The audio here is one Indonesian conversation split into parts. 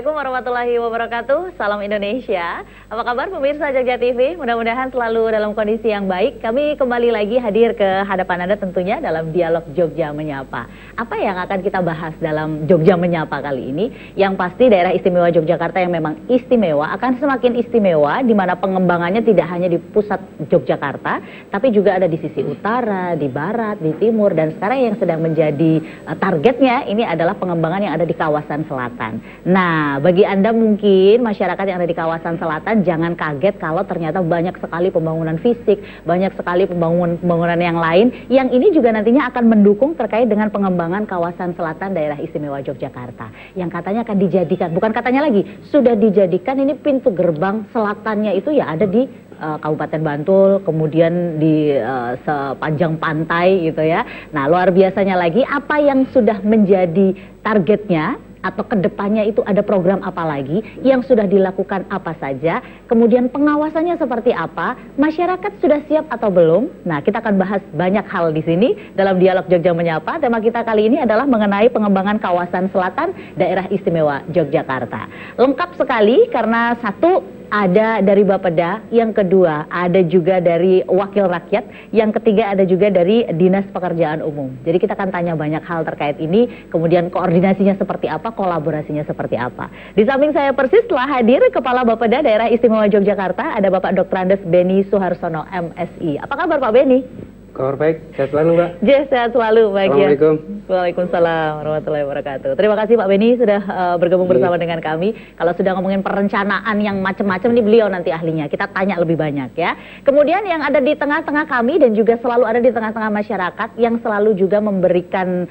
Assalamualaikum warahmatullahi wabarakatuh. Salam Indonesia. Apa kabar pemirsa Jogja TV? Mudah-mudahan selalu dalam kondisi yang baik. Kami kembali lagi hadir ke hadapan Anda tentunya dalam dialog Jogja Menyapa. Apa yang akan kita bahas dalam Jogja Menyapa kali ini? Yang pasti daerah istimewa Yogyakarta yang memang istimewa akan semakin istimewa, di mana pengembangannya tidak hanya di pusat Yogyakarta, tapi juga ada di sisi utara, di barat, di timur, dan sekarang yang sedang menjadi targetnya ini adalah pengembangan yang ada di kawasan selatan. Nah, bagi Anda mungkin masyarakat yang ada di kawasan selatan jangan kaget kalau ternyata banyak sekali pembangunan fisik, banyak sekali pembangunan yang lain yang ini juga nantinya akan mendukung terkait dengan pengembangan kawasan selatan daerah istimewa Yogyakarta. Yang katanya akan dijadikan, bukan katanya lagi, sudah dijadikan ini pintu gerbang selatannya itu ya ada di Kabupaten Bantul, kemudian di sepanjang pantai gitu ya. Nah, luar biasanya lagi apa yang sudah menjadi targetnya atau kedepannya itu ada program apa lagi, yang sudah dilakukan apa saja, kemudian pengawasannya seperti apa, masyarakat sudah siap atau belum. Nah, kita akan bahas banyak hal di sini dalam dialog Jogja Menyapa. Tema kita kali ini adalah mengenai pengembangan kawasan selatan daerah istimewa Yogyakarta. Lengkap sekali karena satu, ada dari Bapeda, yang kedua ada juga dari Wakil Rakyat, yang ketiga ada juga dari Dinas Pekerjaan Umum. Jadi kita akan tanya banyak hal terkait ini, kemudian koordinasinya seperti apa, kolaborasinya seperti apa. Di samping saya persis telah hadir Kepala Bapeda Daerah Istimewa Yogyakarta, ada Bapak Dr. Andes Beni Suharsono, MSI. Apa kabar Pak Beni? Kabar baik, sehat selalu Mbak. Sehat selalu, baik ya. Assalamualaikum. Waalaikumsalam warahmatullahi wabarakatuh. Terima kasih Pak Beni sudah bergabung bersama dengan kami. Kalau sudah ngomongin perencanaan yang macam-macam, ini beliau nanti ahlinya. Kita tanya lebih banyak ya. Kemudian yang ada di tengah-tengah kami dan juga selalu ada di tengah-tengah masyarakat yang selalu juga memberikan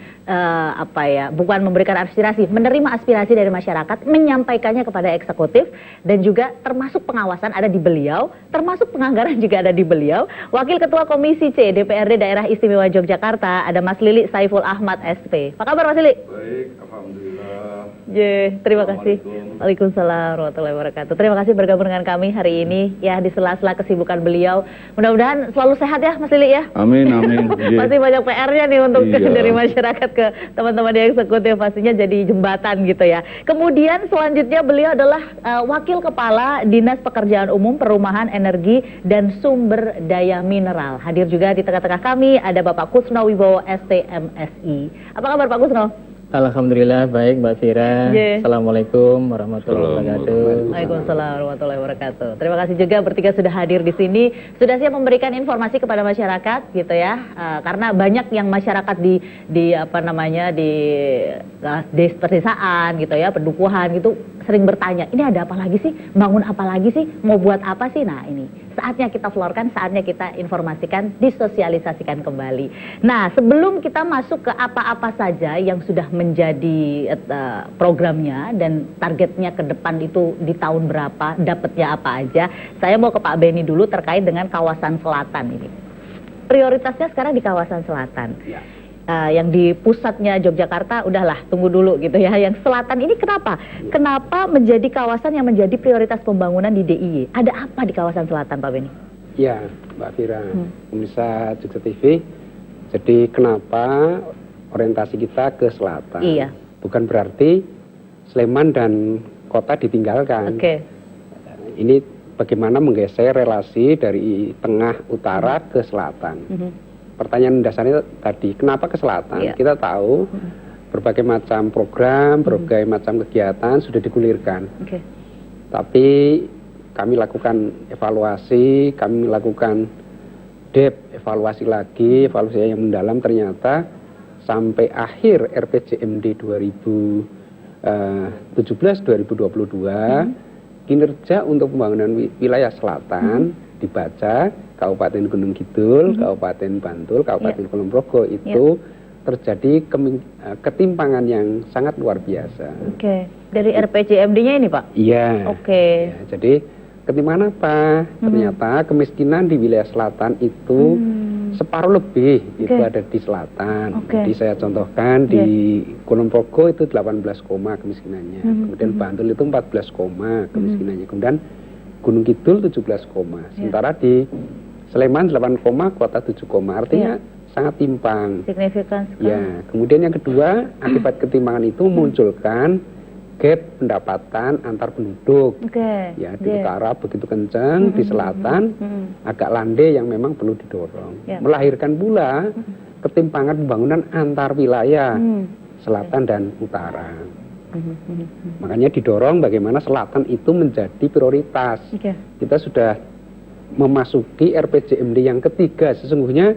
bukan memberikan aspirasi, menerima aspirasi dari masyarakat, menyampaikannya kepada eksekutif, dan juga termasuk pengawasan ada di beliau, termasuk penganggaran juga ada di beliau. Wakil Ketua Komisi C DPRD Daerah Istimewa Yogyakarta ada Mas Lili Saiful Ahmad SP. Apa kabar Mas Lili? Baik, alhamdulillah. Terima kasih. Waalaikumsalam warahmatullahi wabarakatuh. Terima kasih bergabung dengan kami hari ini ya di sela-sela kesibukan beliau. Mudah-mudahan selalu sehat ya Mas Lili ya. Amin, amin. Masih banyak PR-nya nih untuk Iya. dari masyarakat ke teman-teman di eksekutif, pastinya jadi jembatan gitu ya. Kemudian selanjutnya beliau adalah Wakil Kepala Dinas Pekerjaan Umum, Perumahan, Energi, dan Sumber Daya Mineral. Hadir juga di tengah-tengah kami ada Bapak Kusno Wibowo STMSI. Apa kabar Pak Kusno? Alhamdulillah baik Mbak Fira. Assalamualaikum warahmatullahi wabarakatuh. Waalaikumsalam warahmatullahi wabarakatuh. Terima kasih juga bertiga sudah hadir di sini, sudah siap memberikan informasi kepada masyarakat gitu ya. Karena banyak yang masyarakat di pedesaan gitu ya, pendukuhan gitu sering bertanya, ini ada apa lagi sih? Bangun apa lagi sih? Mau buat apa sih? Nah, ini saatnya kita florkan, saatnya kita informasikan, disosialisasikan kembali. Nah, sebelum kita masuk ke apa-apa saja yang sudah menjadi programnya dan targetnya ke depan itu di tahun berapa, dapatnya apa aja, saya mau ke Pak Beni dulu terkait dengan kawasan selatan ini. Prioritasnya sekarang di kawasan selatan. Ya. Yang di pusatnya Yogyakarta udahlah tunggu dulu gitu ya. Yang selatan ini kenapa? Ya. Kenapa menjadi kawasan yang menjadi prioritas pembangunan di DIY? Ada apa di kawasan selatan Pak Beni? Ya Mbak Fira, pemirsa Jogja TV. Jadi kenapa orientasi kita ke selatan? Iya. Bukan berarti Sleman dan kota ditinggalkan. Oke. Ini bagaimana menggeser relasi dari tengah utara ke selatan. Pertanyaan dasarnya tadi, kenapa ke selatan? Iya. Kita tahu berbagai macam program, berbagai macam kegiatan sudah digulirkan. Oke. Tapi kami lakukan evaluasi, kami lakukan evaluasi lagi, evaluasi yang mendalam, ternyata sampai akhir RPJMD 2017-2022, kinerja untuk pembangunan wilayah selatan dibaca Kabupaten Gunung Kidul, Kabupaten Bantul, Kabupaten Kulon Progo itu terjadi ketimpangan yang sangat luar biasa. Oke. Dari RPJMD-nya ini Pak? Iya. Oke. Ya, jadi ketimpangan apa? Ternyata kemiskinan di wilayah selatan itu separuh lebih itu ada di selatan. Jadi saya contohkan di Kulon Progo itu 18, kemiskinannya. Kemudian Bantul itu 14, kemiskinannya. Kemudian Gunung Kidul 17, sementara di Sleman 8, kota 7, artinya sangat timpang. Signifikan sekali. Ya, kemudian yang kedua, akibat ketimpangan itu memunculkan gap pendapatan antar penduduk. Ya, di utara begitu kencang, di selatan agak landai yang memang perlu didorong. Melahirkan pula ketimpangan pembangunan antar wilayah selatan dan utara. Makanya didorong bagaimana selatan itu menjadi prioritas. Kita sudah memasuki RPJMD yang ketiga sesungguhnya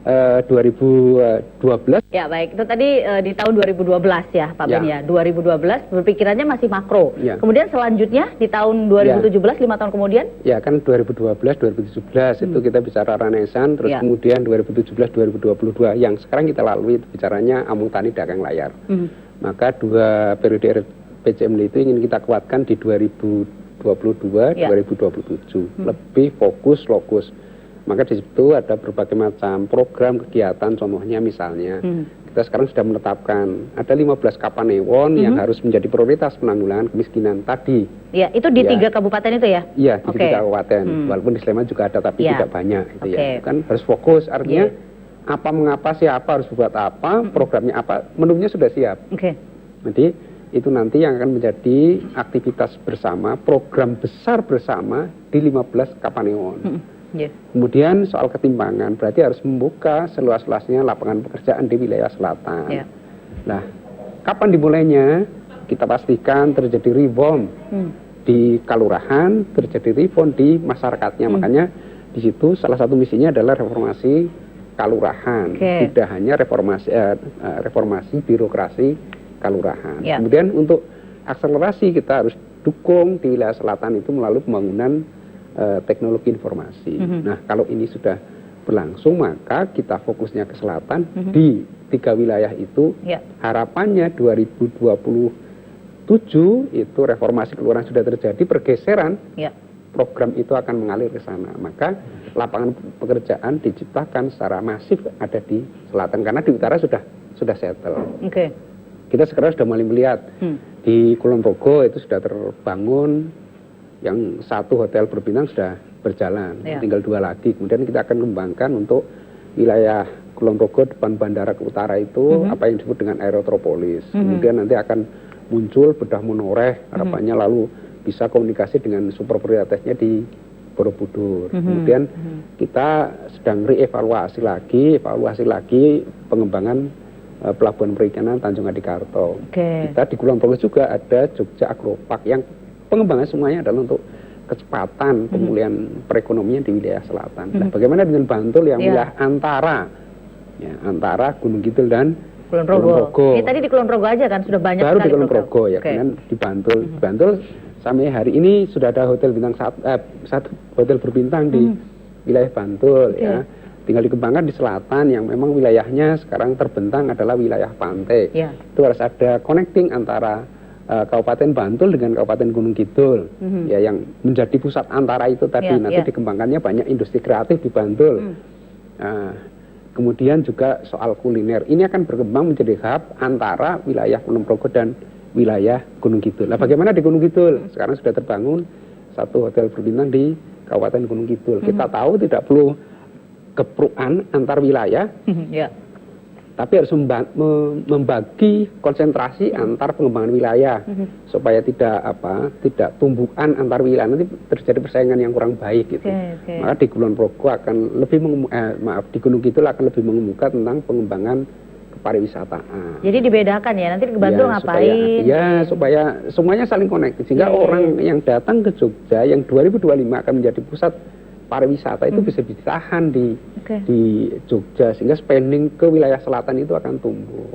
2012. Ya baik, itu tadi di tahun 2012 ya Pak Ben ya. 2012 berpikirannya masih makro. Kemudian selanjutnya di tahun 2017, 5 tahun kemudian? Ya kan 2012, 2017 itu kita bicara Ranesan, terus kemudian 2017, 2022 yang sekarang kita lalui itu bicaranya Amung Tani Dagang Layar. Maka dua periode RPJMD itu ingin kita kuatkan di 2022, 2027. Lebih fokus, Maka di situ ada berbagai macam program kegiatan, contohnya misalnya kita sekarang sudah menetapkan ada 15 kapanewon yang harus menjadi prioritas penanggulangan kemiskinan tadi. Ya, itu di 3 kabupaten itu ya? Iya, di 3 kabupaten. Walaupun di Sleman juga ada, tapi tidak banyak. Itu ya. Kan harus fokus, artinya apa mengapa, siapa harus buat apa, programnya apa, menunya sudah siap. Jadi itu nanti yang akan menjadi aktivitas bersama, program besar bersama di 15 kapanewon. Kemudian soal ketimpangan berarti harus membuka seluas-luasnya lapangan pekerjaan di wilayah selatan. Nah, kapan dimulainya? Kita pastikan terjadi reform di kalurahan, terjadi reform di masyarakatnya. Makanya di situ salah satu misinya adalah reformasi kalurahan, tidak hanya reformasi birokrasi kalurahan. Kemudian untuk akselerasi kita harus dukung di wilayah selatan itu melalui pembangunan teknologi informasi. Nah, kalau ini sudah berlangsung, maka kita fokusnya ke selatan di 3 wilayah itu. Harapannya 2027 itu reformasi kelurahan sudah terjadi, pergeseran program itu akan mengalir ke sana. Maka lapangan pekerjaan diciptakan secara masif ada di selatan karena di utara sudah settle. Kita sekarang sudah mulai melihat di Kulon Progo itu sudah terbangun. Yang 1 hotel berbintang sudah berjalan, tinggal 2 lagi. Kemudian kita akan kembangkan untuk wilayah Kulon Progo depan bandara ke utara itu apa yang disebut dengan aerotropolis. Kemudian nanti akan muncul bedah monoreh, harapannya lalu bisa komunikasi dengan super prioritasnya di Borobudur. Kemudian kita sedang evaluasi lagi pengembangan pelabuhan perikanan Tanjung Adikarto. Kita di Kulon Progo juga ada Jogja Agropark yang pengembangan semuanya adalah untuk kecepatan pemulihan perekonomian di wilayah selatan. Nah, bagaimana dengan Bantul yang wilayah antara Gunung Kidul dan Kulon Progo? Ini tadi di Kulon Progo aja kan sudah banyak baru sekali di Kulon Progo ya, kemudian di Bantul. Di Bantul sampai hari ini sudah ada hotel bintang satu hotel berbintang di wilayah Bantul ya. Tinggal dikembangkan di selatan yang memang wilayahnya sekarang terbentang adalah wilayah pantai. Itu harus ada connecting antara Kabupaten Bantul dengan Kabupaten Gunung Kidul, ya yang menjadi pusat antara itu tadi. Nanti dikembangkannya banyak industri kreatif di Bantul. Kemudian juga soal kuliner, ini akan berkembang menjadi hub antara wilayah Kulon Progo dan wilayah Gunung Kidul. Nah, bagaimana di Gunung Kidul? Sekarang sudah terbangun 1 hotel berbintang di Kabupaten Gunung Kidul. Kita tahu tidak perlu kepruan antar wilayah. Tapi harus membagi konsentrasi antar pengembangan wilayah supaya tidak tumbukan antar wilayah, nanti terjadi persaingan yang kurang baik gitu. Maka di Kulon Progo akan lebih di Gunung Kidul akan lebih mengemuka tentang pengembangan pariwisataan. Jadi dibedakan ya, nanti ke Bantul ngapain? Supaya semuanya saling konektif sehingga orang yang datang ke Jogja yang 2025 akan menjadi pusat pariwisata itu bisa ditahan di Jogja sehingga spending ke wilayah selatan itu akan tumbuh.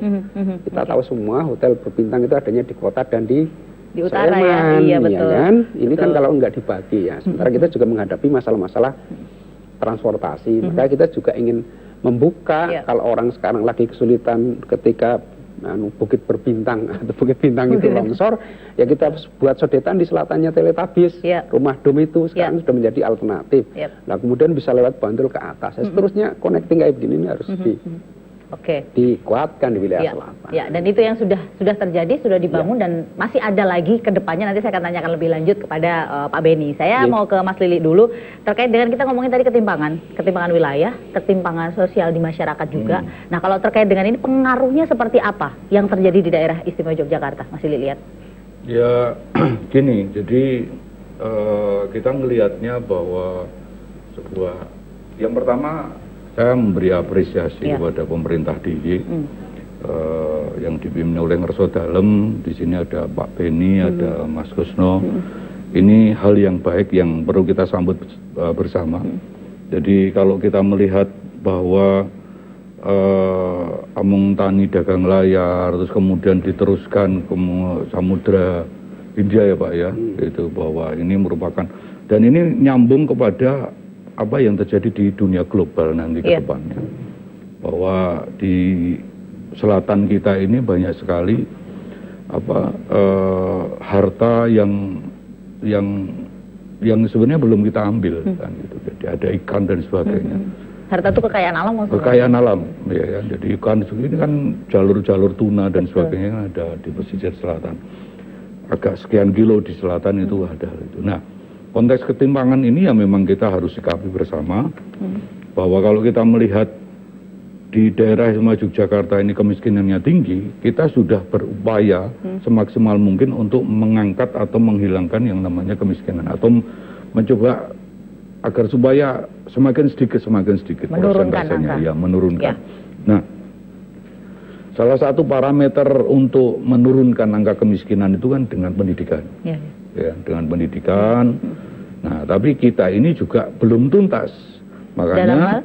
Kita tahu semua hotel berbintang itu adanya di kota dan di utara Sleman, ya kan? Ini kan kalau enggak dibagi ya. Sementara kita juga menghadapi masalah-masalah transportasi. Maka kita juga ingin membuka kalau orang sekarang lagi kesulitan ketika Bukit Berbintang atau Bukit Bintang itu longsor, ya kita buat sodetan di selatannya Teletabis, rumah dom itu sekarang sudah menjadi alternatif. Nah, kemudian bisa lewat Bantul ke atas. Seterusnya connecting kayak begini ini harus dikuatkan di wilayah selatan. Ya, dan itu yang sudah terjadi, sudah dibangun dan masih ada lagi ke depannya. Nanti saya akan tanyakan lebih lanjut kepada Pak Beni. Saya mau ke Mas Lili dulu terkait dengan kita ngomongin tadi ketimpangan wilayah, ketimpangan sosial di masyarakat juga. Nah, kalau terkait dengan ini pengaruhnya seperti apa yang terjadi di daerah istimewa Yogyakarta, Mas Lili lihat? Ya gini, jadi kita melihatnya bahwa yang pertama saya memberi apresiasi kepada pemerintah DIY yang dipimpin oleh Ngerso Dalem. Di sini ada Pak Beni, ada Mas Kusno. Ini hal yang baik yang perlu kita sambut bersama. Jadi kalau kita melihat bahwa Amung Tani Dagang Layar, terus kemudian diteruskan ke Samudra Hindia ya Pak ya, itu bahwa ini merupakan, dan ini nyambung kepada apa yang terjadi di dunia global nanti ke depannya. Bahwa di selatan kita ini banyak sekali harta yang sebenarnya belum kita ambil kan gitu. Jadi ada ikan dan sebagainya. Harta itu kekayaan alam maksudnya? Kekayaan alam, ya kan. Jadi ikan ini kan jalur-jalur tuna dan sebagainya kan ada di pesisir selatan. Agak sekian kilo di selatan itu ada itu. Nah, konteks ketimpangan ini ya memang kita harus sikapi bersama bahwa kalau kita melihat di daerah Istimewa Yogyakarta ini kemiskinannya tinggi, kita sudah berupaya semaksimal mungkin untuk mengangkat atau menghilangkan yang namanya kemiskinan atau mencoba agar supaya semakin sedikit menurunkan persentasenya, angka. ya menurunkan. Nah, salah satu parameter untuk menurunkan angka kemiskinan itu kan dengan pendidikan, ya dengan pendidikan. Nah, tapi kita ini juga belum tuntas, makanya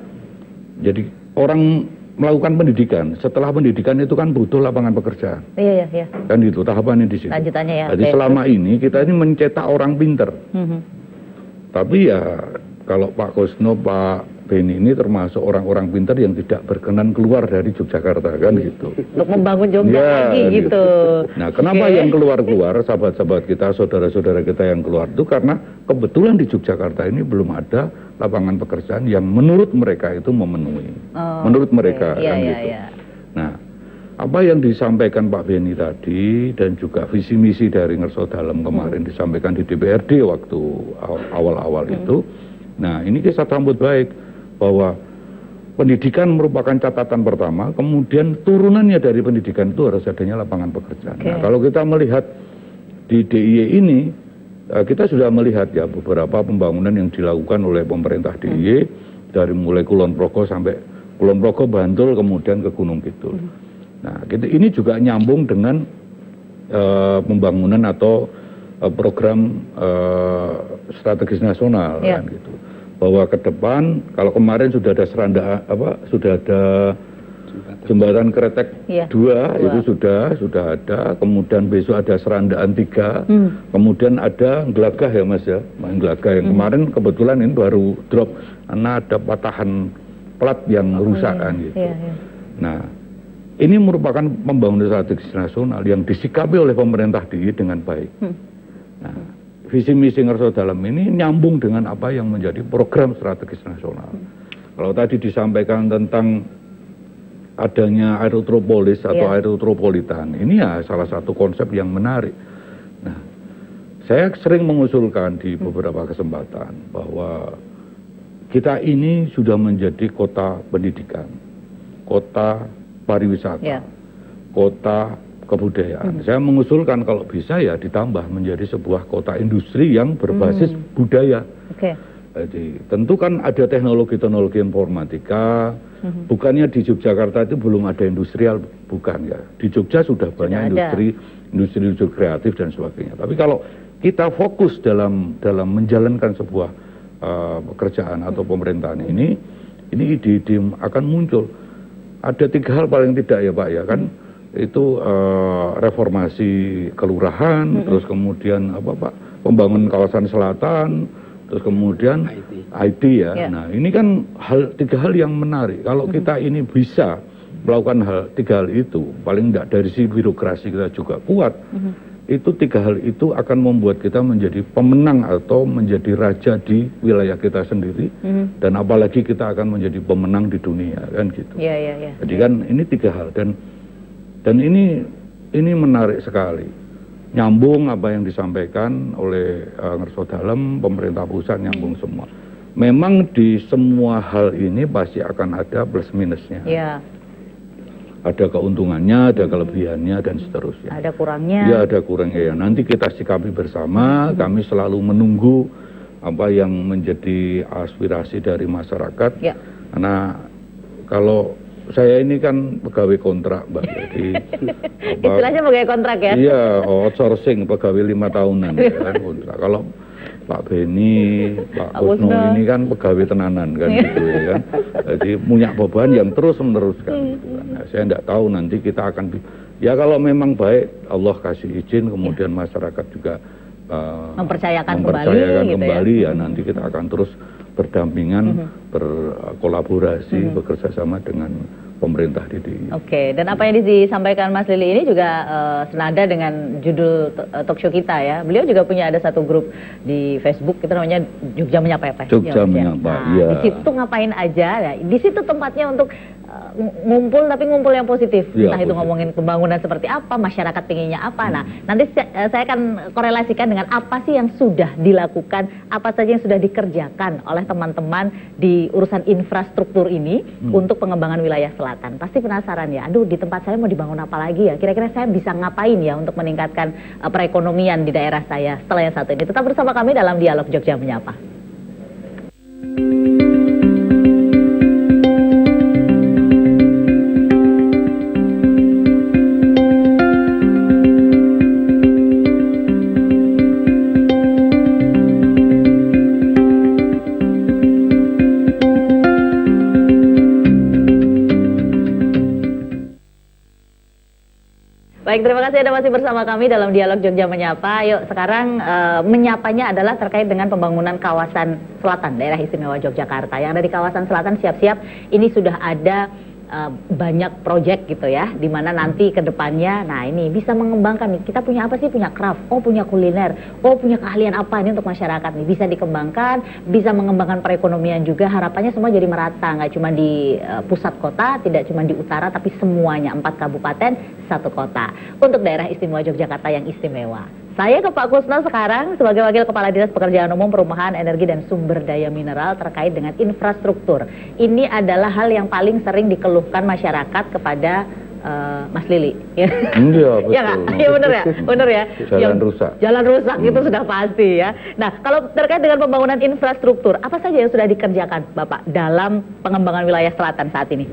jadi orang melakukan pendidikan. Setelah pendidikan itu kan butuh lapangan pekerjaan. Iya. Kan itu tahapannya di situ. Lanjutannya ya. Jadi selama ini kita ini mencetak orang pinter. Tapi ya kalau Pak Kusno, Pak Beni ini termasuk orang-orang pintar yang tidak berkenan keluar dari Yogyakarta kan gitu. Untuk membangun Jogja lagi gitu. Nah, kenapa yang keluar-keluar, sahabat-sahabat kita, saudara-saudara kita yang keluar itu karena kebetulan di Yogyakarta ini belum ada lapangan pekerjaan yang menurut mereka itu memenuhi. Menurut mereka kan gitu. Nah, apa yang disampaikan Pak Beni tadi dan juga visi misi dari Ngerso Dalem kemarin disampaikan di DPRD waktu awal-awal itu. Nah, ini kita sambut baik bahwa pendidikan merupakan catatan pertama, kemudian turunannya dari pendidikan itu harus adanya lapangan pekerjaan. Nah, kalau kita melihat di DIY ini, kita sudah melihat ya beberapa pembangunan yang dilakukan oleh pemerintah DIY dari mulai Kulon Progo sampai Kulon Progo, Bantul, kemudian ke Gunung Kidul. Nah, ini juga nyambung dengan pembangunan atau program strategis nasional kan gitu. Bahwa ke depan kalau kemarin sudah ada sudah ada jembatan Kretek 2 itu sudah ada, kemudian besok ada Serandaan 3, kemudian ada Gelagah ya Mas ya, Gelagah yang kemarin kebetulan ini baru drop karena ada patahan plat yang rusak kan gitu. Nah, ini merupakan pembangunan strategis nasional yang disikapi oleh pemerintah DIY dengan baik. Nah, visi misi Ngerso Dalem ini nyambung dengan apa yang menjadi program strategis nasional. Kalau tadi disampaikan tentang adanya aerotropolis atau aerotropolitan, ini ya salah satu konsep yang menarik. Nah, saya sering mengusulkan di beberapa kesempatan bahwa kita ini sudah menjadi kota pendidikan, kota pariwisata, kota kebudayaan. Saya mengusulkan kalau bisa ya ditambah menjadi sebuah kota industri yang berbasis budaya. Jadi tentu kan ada teknologi-teknologi informatika. Bukannya di Yogyakarta itu belum ada industrial, bukan ya. Di Jogja sudah banyak industri kreatif dan sebagainya. Tapi kalau kita fokus dalam menjalankan sebuah pekerjaan atau pemerintahan ini ide-ide akan muncul. Ada 3 hal paling tidak ya Pak ya kan. Itu reformasi kelurahan, terus kemudian pembangunan kawasan selatan, terus kemudian IT ya. Nah, ini kan 3 hal yang menarik. Kalau kita ini bisa melakukan 3 hal itu, paling tidak dari sisi birokrasi kita juga kuat. Itu 3 hal itu akan membuat kita menjadi pemenang atau menjadi raja di wilayah kita sendiri, dan apalagi kita akan menjadi pemenang di dunia kan gitu. Jadi kan ini 3 hal dan ini menarik sekali, nyambung apa yang disampaikan oleh Ngerso Dalem, pemerintah pusat nyambung semua. Memang di semua hal ini pasti akan ada plus minusnya. ada keuntungannya, ada kelebihannya dan seterusnya. Ada kurangnya. Ya, ada kurangnya. Ya, nanti kita sikapi bersama. Kami selalu menunggu apa yang menjadi aspirasi dari masyarakat. Ya. Karena kalau saya ini kan pegawai kontrak, Mbak. Jadi istilahnya pegawai kontrak ya? Iya, outsourcing pegawai 5 tahunan ya kan kontrak. Kalau Pak Beni, Pak Kusno ini kan pegawai tenanan kan gitu ya kan. Jadi punya beban yang terus meneruskan. Gitu kan. Nah, saya tidak tahu nanti kita akan ya kalau memang baik Allah kasih izin kemudian masyarakat juga mempercayakan kembali gitu ya nanti kita akan terus berdampingan, berkolaborasi, bekerja sama dengan pemerintah di DIY. Oke, dan apa yang disampaikan Mas Lili ini juga senada dengan judul talk show kita ya. Beliau juga punya ada satu grup di Facebook, itu namanya Jogja Menyapa ya Pak? Jogja Menyapa, iya. Di situ ngapain aja ya? Di situ tempatnya untuk ngumpul, tapi ngumpul yang positif. Ya, Entah itu ngomongin pembangunan seperti apa, masyarakat pinginnya apa. Nah, nanti saya akan korelasikan dengan apa sih yang sudah dilakukan, apa saja yang sudah dikerjakan oleh teman-teman di urusan infrastruktur ini untuk pengembangan wilayah selatan. Pasti penasaran ya, aduh di tempat saya mau dibangun apa lagi ya? Kira-kira saya bisa ngapain ya untuk meningkatkan perekonomian di daerah saya setelah yang satu ini. Tetap bersama kami dalam Dialog Jogja Menyapa. Baik, terima kasih Anda masih bersama kami dalam Dialog Jogja Menyapa. Yuk, sekarang menyapanya adalah terkait dengan pembangunan kawasan selatan, daerah istimewa Yogyakarta. Yang ada di kawasan selatan siap-siap, ini sudah ada banyak proyek gitu ya, dimana nanti ke depannya, nah ini bisa mengembangkan nih, kita punya apa sih, punya craft, oh punya kuliner, oh punya keahlian apa ini untuk masyarakat nih, bisa dikembangkan, bisa mengembangkan perekonomian juga, harapannya semua jadi merata, nggak cuma di pusat kota, tidak cuma di utara, tapi semuanya, 4 kabupaten, 1 kota, untuk daerah istimewa Yogyakarta yang istimewa. Saya ke Pak Kusno sekarang sebagai Wakil Kepala Dinas Pekerjaan Umum, Perumahan, Energi, dan Sumber Daya Mineral terkait dengan infrastruktur. Ini adalah hal yang paling sering dikeluhkan masyarakat kepada Mas Lili. Iya, betul. Ya nggak? Iya benar ya? Benar ya? Jalan rusak. Jalan rusak itu sudah pasti ya. Nah, kalau terkait dengan pembangunan infrastruktur, apa saja yang sudah dikerjakan Bapak dalam pengembangan wilayah selatan saat ini?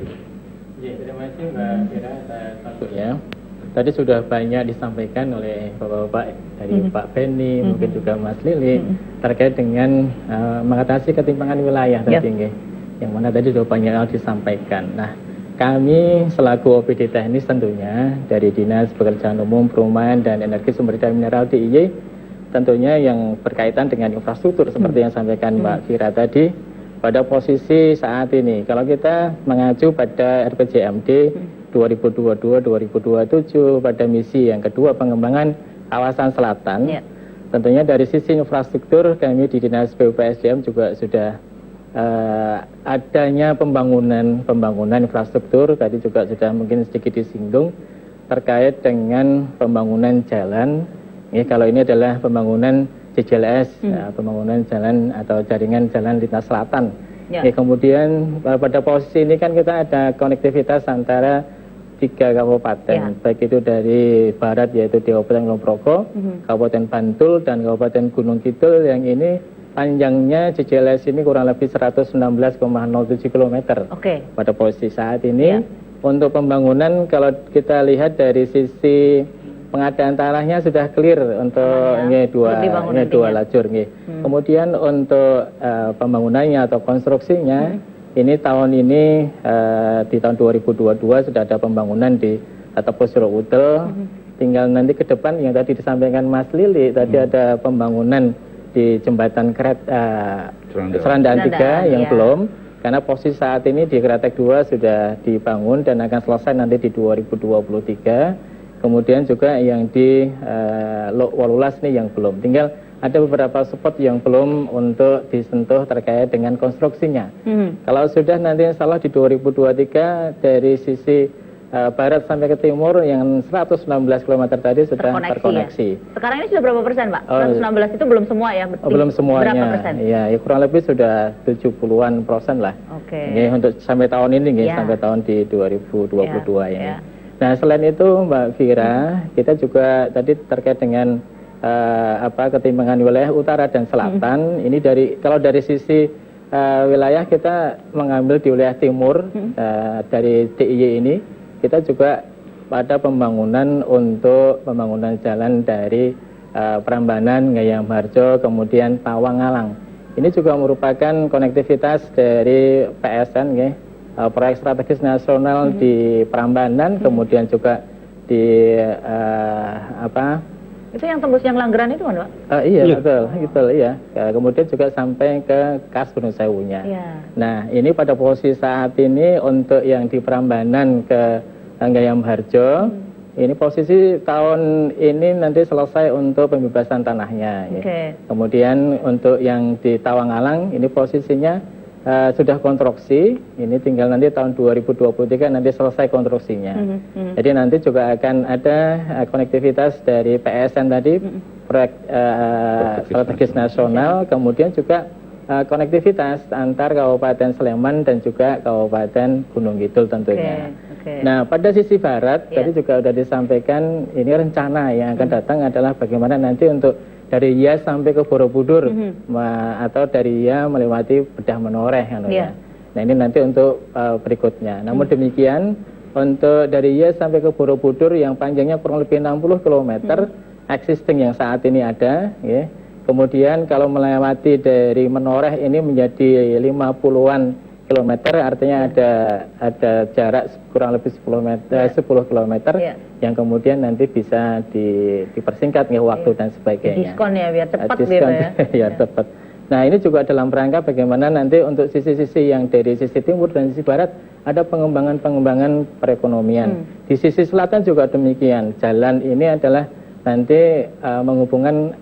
Ya, terima kasih Mbak Fira atas waktunya. Tadi sudah banyak disampaikan oleh Bapak-Bapak dari Pak Beni, mungkin juga Mas Lili, terkait dengan mengatasi ketimpangan wilayah tadi, yang mana tadi sudah banyak hal disampaikan. Nah, kami selaku OPD teknis tentunya dari Dinas Pekerjaan Umum, Perumahan, dan Energi Sumber Daya Mineral DIY, tentunya yang berkaitan dengan infrastruktur seperti yang sampaikan Mbak Fira tadi, pada posisi saat ini, kalau kita mengacu pada RPJMD 2022-2027 pada misi yang kedua pengembangan kawasan selatan, tentunya dari sisi infrastruktur kami di Dinas PUPSDM juga sudah adanya pembangunan infrastruktur, tadi juga sudah mungkin sedikit disinggung terkait dengan pembangunan jalan. Kalau ini adalah pembangunan JJLS, pembangunan jalan atau jaringan jalan lintas selatan. Kemudian pada posisi ini kan kita ada konektivitas antara 3 kabupaten, baik itu dari barat yaitu di Kabupaten Kulon Progo, Kabupaten Bantul, dan Kabupaten Gunung Kidul, yang ini panjangnya JJLS ini kurang lebih 116,07 km pada posisi saat ini. Untuk pembangunan kalau kita lihat dari sisi pengadaan tanahnya sudah clear untuk dua lajur. Kemudian untuk pembangunannya atau konstruksinya, ini tahun ini di tahun 2022 sudah ada pembangunan di Tepo Suro Udel. Tinggal nanti ke depan yang tadi disampaikan Mas Lili, tadi ada pembangunan di jembatan Serandaan 3 yang belum, karena posisi saat ini di Kretek 2 sudah dibangun dan akan selesai nanti di 2023. Kemudian juga yang di Walulas nih yang belum, tinggal ada beberapa spot yang belum untuk disentuh terkait dengan konstruksinya. Kalau sudah nanti insya Allah di 2023 dari sisi barat sampai ke timur yang 119 km tadi sudah terkoneksi. Ya? Sekarang ini sudah berapa persen, Pak? 116 itu belum semua ya? Belum semuanya. Berapa persen? Ya, kurang lebih sudah 70-an persen lah. Oke. Ini untuk sampai tahun ini, sampai tahun di 2022 ya. Nah, selain itu Mbak Vira, kita juga tadi terkait dengan ketimpangan wilayah utara dan selatan. Ini kalau dari sisi wilayah kita mengambil di wilayah timur dari DIY ini. Kita juga pada pembangunan jalan dari Prambanan, Gayam Harjo, kemudian Pawangalang. Ini juga merupakan konektivitas dari PSN, proyek strategis nasional di Prambanan, kemudian juga di Itu yang tembus yang Langgeran itu kan, Pak? Iya, betul, iya. Kemudian juga sampai ke Kas Gunung Sewunya. Nah, ini pada posisi saat ini untuk yang di Prambanan ke Gayam Harjo, ini posisi tahun ini nanti selesai untuk pembebasan tanahnya. Kemudian untuk yang di Tawangalang, ini posisinya sudah konstruksi, ini tinggal nanti tahun 2023 nanti selesai konstruksinya. Jadi nanti juga akan ada konektivitas dari PSN tadi, proyek strategis nasional, kemudian juga konektivitas antar Kabupaten Sleman dan juga Kabupaten Gunung Kidul tentunya. Nah, pada sisi barat tadi juga sudah disampaikan ini rencana yang akan datang adalah bagaimana nanti untuk dari Iya sampai ke Borobudur atau dari Iya melewati Bedah Menoreh Nah, ini nanti untuk berikutnya. Namun demikian untuk dari Iya sampai ke Borobudur yang panjangnya kurang lebih 60 km existing yang saat ini ada, Kemudian kalau melewati dari Menoreh ini menjadi 50-an kilometer, artinya ada jarak kurang lebih 10 km yang kemudian nanti bisa dipersingkat waktu dan sebagainya. Diskon ya biar cepat biar cepat. Nah, ini juga dalam rangka bagaimana nanti untuk sisi-sisi yang dari sisi timur dan sisi barat ada pengembangan perekonomian. Di sisi selatan juga demikian. Jalan ini adalah nanti menghubungkan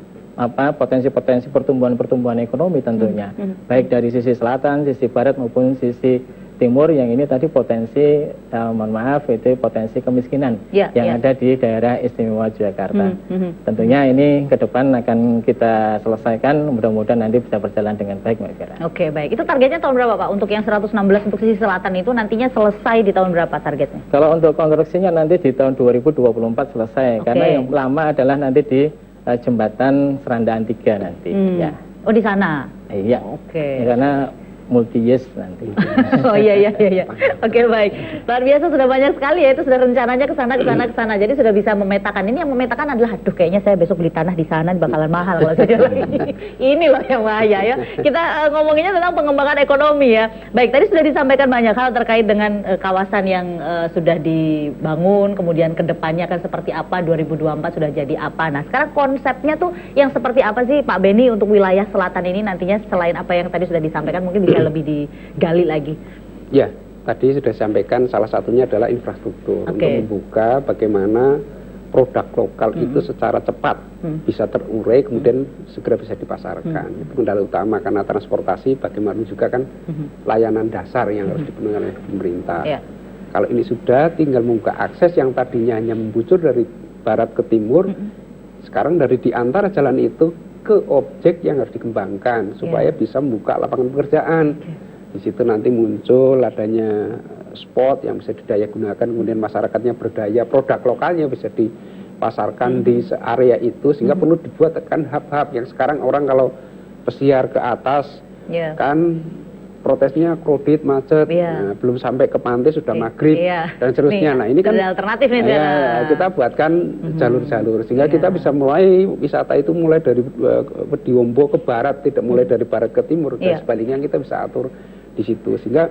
potensi-potensi pertumbuhan ekonomi tentunya, baik dari sisi selatan, sisi barat maupun sisi timur yang ini tadi potensi, mohon maaf itu potensi kemiskinan yang ada di daerah istimewa Yogyakarta. Tentunya ini ke depan akan kita selesaikan, mudah-mudahan nanti bisa berjalan dengan baik, Mbak Vera. Oke, baik. Itu targetnya tahun berapa, Pak? Untuk yang 116 untuk sisi selatan itu nantinya selesai di tahun berapa targetnya? Kalau untuk konstruksinya nanti di tahun 2024 selesai, karena yang lama adalah nanti di jembatan Serandaan 3 nanti. Oh, di sana? Iya. Karena multi-use nanti. Oh iya. Oke, baik. Luar biasa, sudah banyak sekali ya, itu sudah rencananya ke sana. Jadi sudah bisa memetakan. Ini yang memetakan adalah, aduh kayaknya saya besok beli tanah di sana bakalan mahal kalau saya jalan. Ini loh yang bahaya ya. Kita ngomonginnya tentang pengembangan ekonomi ya. Baik, tadi sudah disampaikan banyak hal terkait dengan kawasan yang sudah dibangun, kemudian ke depannya akan seperti apa, 2024 sudah jadi apa. Nah, sekarang konsepnya tuh yang seperti apa sih Pak Beni untuk wilayah selatan ini nantinya, selain apa yang tadi sudah disampaikan, mungkin bisa lebih digali lagi. Ya, tadi sudah disampaikan salah satunya adalah infrastruktur untuk membuka bagaimana produk lokal itu secara cepat bisa terurai kemudian segera bisa dipasarkan. Itu kendala utama karena transportasi bagaimana juga kan layanan dasar yang harus dipenuhi oleh pemerintah. Kalau ini sudah tinggal membuka akses yang tadinya hanya membucur dari barat ke timur, sekarang dari di antara jalan itu ke objek yang harus dikembangkan supaya bisa membuka lapangan pekerjaan. Di situ nanti muncul adanya spot yang bisa didaya gunakan, kemudian masyarakatnya berdaya, produk lokalnya bisa dipasarkan di area itu, sehingga perlu dibuat kan hub-hub yang sekarang orang kalau pesiar ke atas kan protesnya kredit macet, belum sampai ke pantai sudah maghrib dan seterusnya. Nah, ini kan alternatif nih, kita buatkan jalur-jalur sehingga kita bisa mulai wisata itu mulai dari Diombo ke barat, tidak mulai dari barat ke timur, dan sebaliknya kita bisa atur di situ sehingga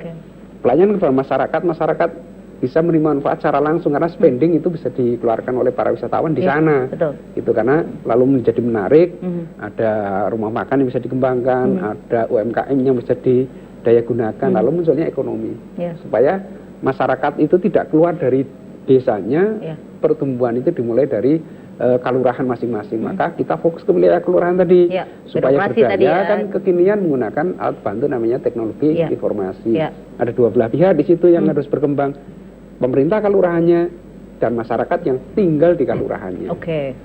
pelayanan kepada masyarakat bisa menerima manfaat secara langsung karena spending itu bisa dikeluarkan oleh para wisatawan di sana. Itu karena lalu menjadi menarik, ada rumah makan yang bisa dikembangkan, ada UMKM yang bisa daya gunakan, lalu munculnya ekonomi supaya masyarakat itu tidak keluar dari desanya, pertumbuhan itu dimulai dari kelurahan masing-masing. Maka kita fokus ke wilayah kelurahan tadi supaya berdaya dan kekinian menggunakan alat bantu namanya teknologi informasi. Ada dua belah pihak di situ yang harus berkembang. pemerintah kelurahannya dan masyarakat yang tinggal di kelurahannya. Oke,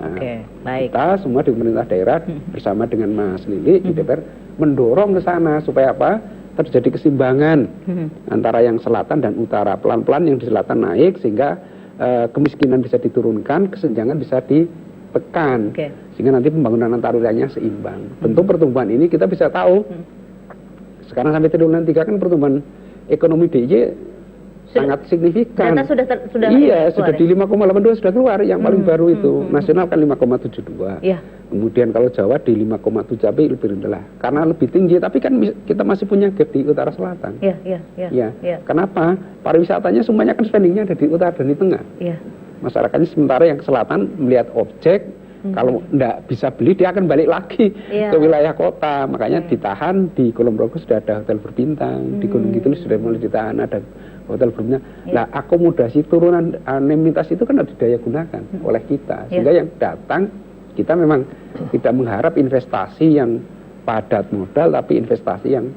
baik. Kita semua di pemerintah daerah bersama dengan Mas Lili di DPR mendorong ke sana supaya apa? Terjadi keseimbangan antara yang selatan dan utara. Pelan-pelan yang di selatan naik sehingga kemiskinan bisa diturunkan, kesenjangan bisa ditekan. Sehingga nanti pembangunan antar wilayahnya seimbang. Tentu pertumbuhan ini kita bisa tahu sekarang sampai triwulan 3 kan pertumbuhan ekonomi DIY sangat signifikan. Data sudah iya, sudah ya? di 5,82 sudah keluar yang paling baru itu. Nasional kan 5,72. Iya. Kemudian kalau Jawa di 5,7 tapi lebih rendah. Karena lebih tinggi tapi kan kita masih punya gap di utara selatan. Iya. Kenapa? Pariwisatanya semuanya kan spendingnya ada di utara dan di tengah. Iya. Masyarakatnya sementara yang selatan melihat objek kalau enggak bisa beli dia akan balik lagi ke wilayah kota. Makanya ditahan di Kulon Progo sudah ada hotel berbintang, di Gunung Kidul sudah mulai ditahan ada hotel berbintang. Nah, akomodasi turunan anonimitas itu kan harus daya gunakan oleh kita. Sehingga yang datang kita memang tidak mengharap investasi yang padat modal tapi investasi yang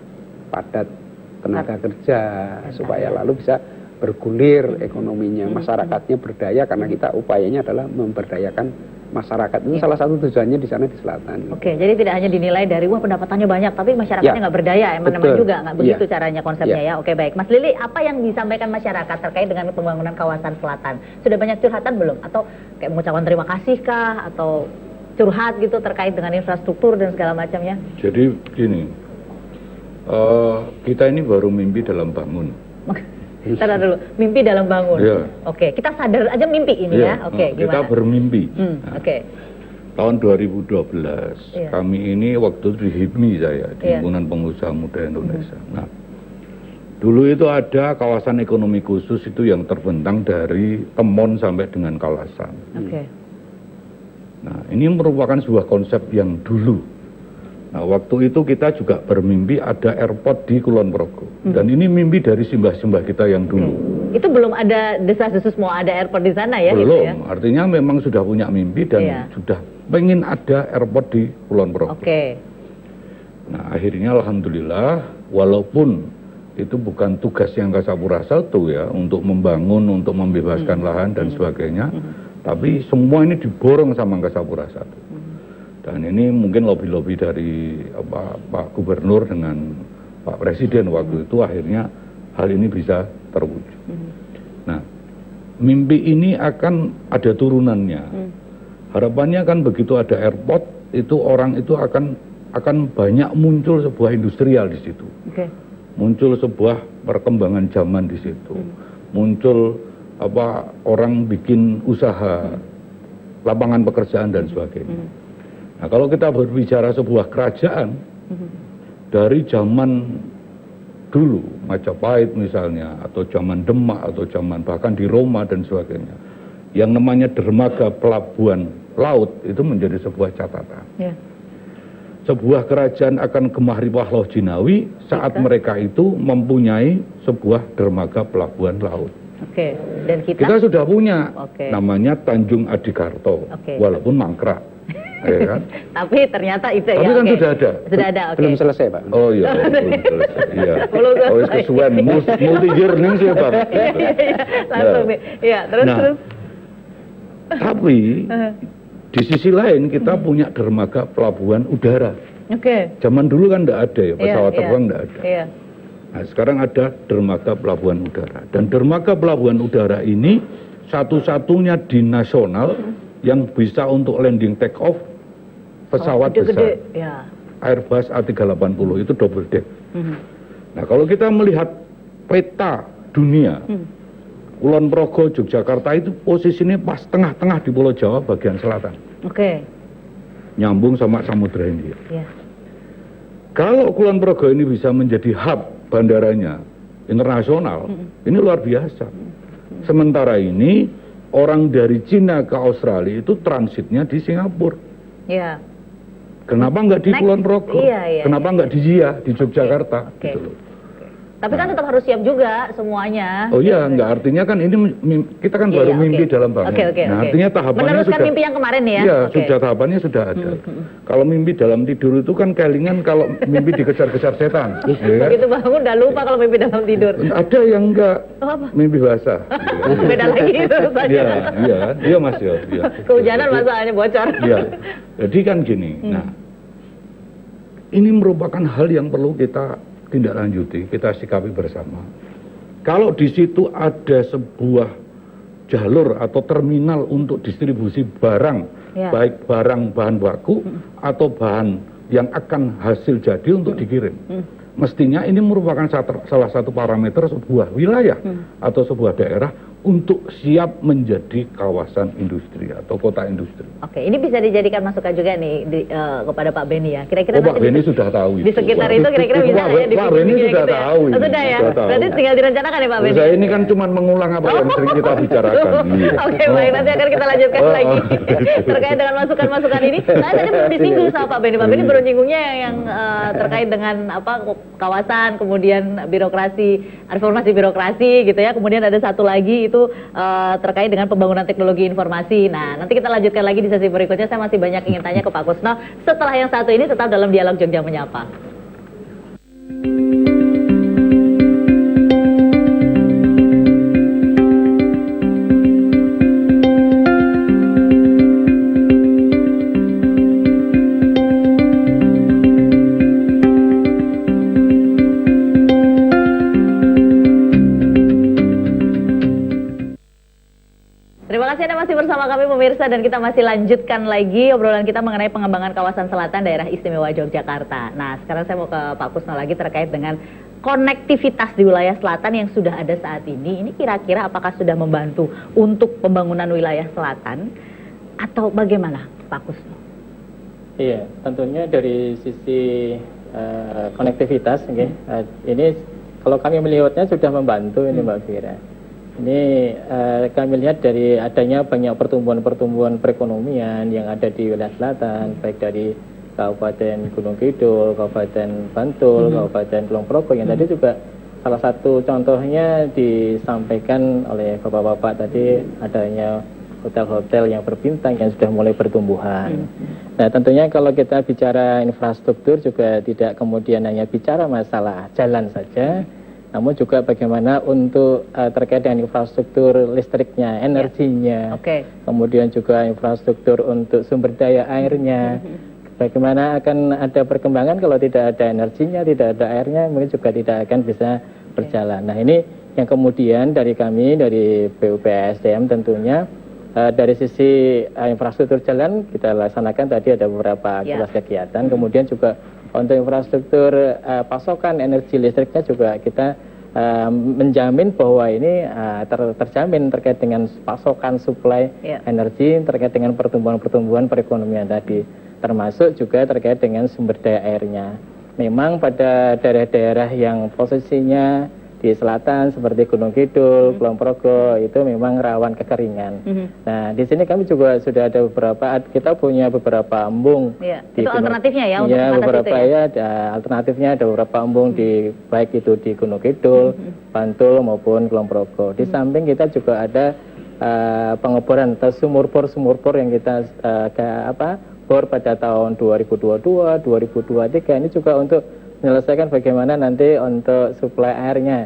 padat tenaga kerja supaya lalu bisa bergulir ekonominya, masyarakatnya berdaya karena kita upayanya adalah memberdayakan masyarakat. Itu salah satu tujuannya di sana di selatan. Oke, jadi tidak hanya dinilai dari wah pendapatannya banyak, tapi masyarakatnya nggak berdaya, emang-emang juga nggak begitu caranya konsepnya ya. Oke, baik, Mas Lili, apa yang disampaikan masyarakat terkait dengan pembangunan kawasan selatan? Sudah banyak curhatan belum? Atau kayak mengucapkan terima kasih kah? Atau curhat gitu terkait dengan infrastruktur dan segala macamnya? Jadi gini, kita ini baru mimpi dalam bangun. Bentar dulu, mimpi dalam bangun. Ya. Oke, kita sadar aja mimpi ini ya. Oke, gimana? Kita bermimpi. Oke. Tahun 2012, kami ini waktu di HIPMI saya, di Himpunan Pengusaha Muda Indonesia. Nah, dulu itu ada kawasan ekonomi khusus itu yang terbentang dari Temon sampai dengan Kalasan. Oke. Nah, ini merupakan sebuah konsep yang dulu. Nah, waktu itu kita juga bermimpi ada airport di Kulon Progo. Dan ini mimpi dari simbah-simbah kita yang dulu. Itu belum ada desas-desus mau ada airport di sana ya? Belum, gitu ya? artinya memang sudah punya mimpi dan sudah pengen ada airport di Kulon Progo. Oke. Nah, akhirnya alhamdulillah, walaupun itu bukan tugas yang Kasapura 1 ya, untuk membangun, untuk membebaskan lahan dan sebagainya, tapi semua ini diborong sama Kasapura 1. Dan ini mungkin lobby-lobby dari Pak Gubernur dengan Pak Presiden waktu itu akhirnya hal ini bisa terwujud. Nah, mimpi ini akan ada turunannya. Harapannya kan begitu ada airport itu orang itu akan banyak muncul sebuah industrial di situ. Muncul sebuah perkembangan zaman di situ. Muncul orang bikin usaha, lapangan pekerjaan dan sebagainya. Nah, kalau kita berbicara sebuah kerajaan dari zaman dulu, Majapahit misalnya, atau zaman Demak, atau zaman bahkan di Roma dan sebagainya, yang namanya dermaga pelabuhan laut itu menjadi sebuah catatan. Sebuah kerajaan akan gemah ripah loh jinawi saat mereka itu mempunyai sebuah dermaga pelabuhan laut. Oke, dan kita sudah punya, namanya Tanjung Adikarto, walaupun mangkrak. Ya kan? Tapi ternyata itu tapi kan sudah ada. Sudah ada, Belum selesai, Pak. Oh iya, belum selesai. Iya. Oh, kesuwen multi year ning sih, Pak. Langsung nih. Iya, terus. Tapi di sisi lain kita punya dermaga pelabuhan udara. Zaman dulu kan enggak ada ya, pesawat terbang enggak ada. Nah, sekarang ada dermaga pelabuhan udara. Dan dermaga pelabuhan udara ini satu-satunya di nasional yang bisa untuk landing take off pesawat besar. Airbus A380 itu double deck. Nah, kalau kita melihat peta dunia, Kulon Progo, Yogyakarta itu posisinya pas tengah-tengah di Pulau Jawa bagian selatan. Nyambung sama Samudra Hindia. Kalau Kulon Progo ini bisa menjadi hub bandaranya internasional, ini luar biasa. Sementara ini orang dari Cina ke Australia itu transitnya di Singapura. Kenapa nggak di Kulon Progo? Kenapa nggak di Jia, di Yogyakarta? Gitu loh. Tapi kan tetap harus siap juga semuanya. Oh iya, enggak, artinya kan ini kita kan baru mimpi dalam bangun. Nah, artinya tahapannya meneruskan sudah, mimpi yang kemarin ya? Iya, sudah tahapannya sudah ada. Kalau mimpi dalam tidur itu kan kelingan kalau mimpi dikejar-kejar setan. Ya, begitu bangun udah lupa kalau mimpi dalam tidur. Ada yang enggak, mimpi basah. Beda lagi itu saja. Iya Mas ya. Kehujanan masalahnya bocor. Iya, jadi kan gini, nah ini merupakan hal yang perlu kita tindak lanjuti, kita sikapi bersama. Kalau di situ ada sebuah jalur atau terminal untuk distribusi barang, baik barang bahan baku atau bahan yang akan hasil jadi untuk dikirim. Mestinya ini merupakan salah satu parameter sebuah wilayah atau sebuah daerah untuk siap menjadi kawasan industri atau kota industri. Oke, ini bisa dijadikan masukan juga nih kepada Pak Beni ya. Kira-kira Pak Beni sudah tahu di sekitar itu kira-kira bisa nggak ya? Pak Beni sudah tahu. Oh, sudah ya. Berarti tinggal direncanakan ya Pak Beni. Saya ini kan cuma mengulang apa yang sering kita bicarakan. Oke, baik, nanti akan kita lanjutkan lagi terkait dengan masukan-masukan ini. Saya tadi belum disinggung sama Pak Beni. Pak Beni baru nyinggungnya yang terkait dengan kawasan, kemudian birokrasi, reformasi birokrasi gitu ya. Kemudian ada satu lagi itu terkait dengan pembangunan teknologi informasi. Nah, nanti kita lanjutkan lagi di sesi berikutnya. Saya masih banyak ingin tanya ke Pak Kusno. Setelah yang satu ini tetap dalam Dialog Jogja Menyapa. Terima kasih Anda masih bersama kami pemirsa, dan kita masih lanjutkan lagi obrolan kita mengenai pengembangan kawasan selatan daerah istimewa Yogyakarta. Nah, sekarang saya mau ke Pak Kusno lagi terkait dengan konektivitas di wilayah selatan yang sudah ada saat ini. Ini kira-kira apakah sudah membantu untuk pembangunan wilayah selatan atau bagaimana Pak Kusno? Iya, tentunya dari sisi konektivitas, ini kalau kami melihatnya sudah membantu ini Mbak Fira. Ini kami lihat dari adanya banyak pertumbuhan-pertumbuhan perekonomian yang ada di wilayah selatan, baik dari Kabupaten Gunung Kidul, Kabupaten Bantul, Kabupaten Kulon Progo, yang tadi juga salah satu contohnya disampaikan oleh Bapak-Bapak tadi, adanya hotel-hotel yang berbintang yang sudah mulai pertumbuhan. Nah, tentunya kalau kita bicara infrastruktur juga tidak kemudian hanya bicara masalah jalan saja, namun juga bagaimana untuk terkait dengan infrastruktur listriknya, energinya, kemudian juga infrastruktur untuk sumber daya airnya. Bagaimana akan ada perkembangan kalau tidak ada energinya, tidak ada airnya, mungkin juga tidak akan bisa berjalan. Nah, ini yang kemudian dari kami, dari BUPSDM tentunya, dari sisi infrastruktur jalan kita laksanakan tadi ada beberapa kegiatan, kemudian juga untuk infrastruktur pasokan energi listriknya juga kita menjamin bahwa ini terjamin terkait dengan pasokan suplai energi, terkait dengan pertumbuhan-pertumbuhan perekonomian tadi, termasuk juga terkait dengan sumber daya airnya. Memang pada daerah-daerah yang posisinya di selatan seperti Gunung Kidul, Kulon Progo itu memang rawan kekeringan. Nah, di sini kami juga sudah ada beberapa, kita punya beberapa embung. Itu alternatifnya ya untuk beberapa itu ya? Ada alternatifnya, ada beberapa embung di baik itu di Gunung Kidul, Bantul maupun Kulon Progo. Di samping kita juga ada pengeboran atau sumur-bor yang kita bor pada tahun 2022, 2023 ini juga untuk menyelesaikan bagaimana nanti untuk suplai airnya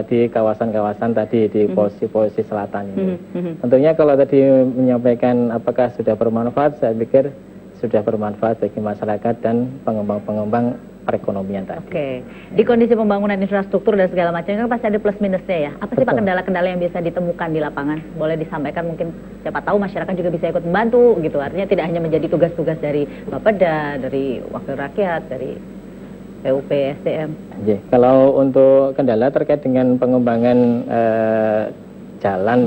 di kawasan-kawasan tadi di posisi selatan ini. Tentunya kalau tadi menyampaikan apakah sudah bermanfaat, saya pikir sudah bermanfaat bagi masyarakat dan pengembang-pengembang perekonomian tadi. Di kondisi pembangunan infrastruktur dan segala macam kan pasti ada plus minusnya ya. Apa sih Pak kendala-kendala yang biasa ditemukan di lapangan? Boleh disampaikan, mungkin siapa tahu masyarakat juga bisa ikut membantu gitu. Artinya tidak hanya menjadi tugas-tugas dari Bapeda, dari Wakil Rakyat, dari PUP, SDM. Kalau untuk kendala terkait dengan pengembangan jalan,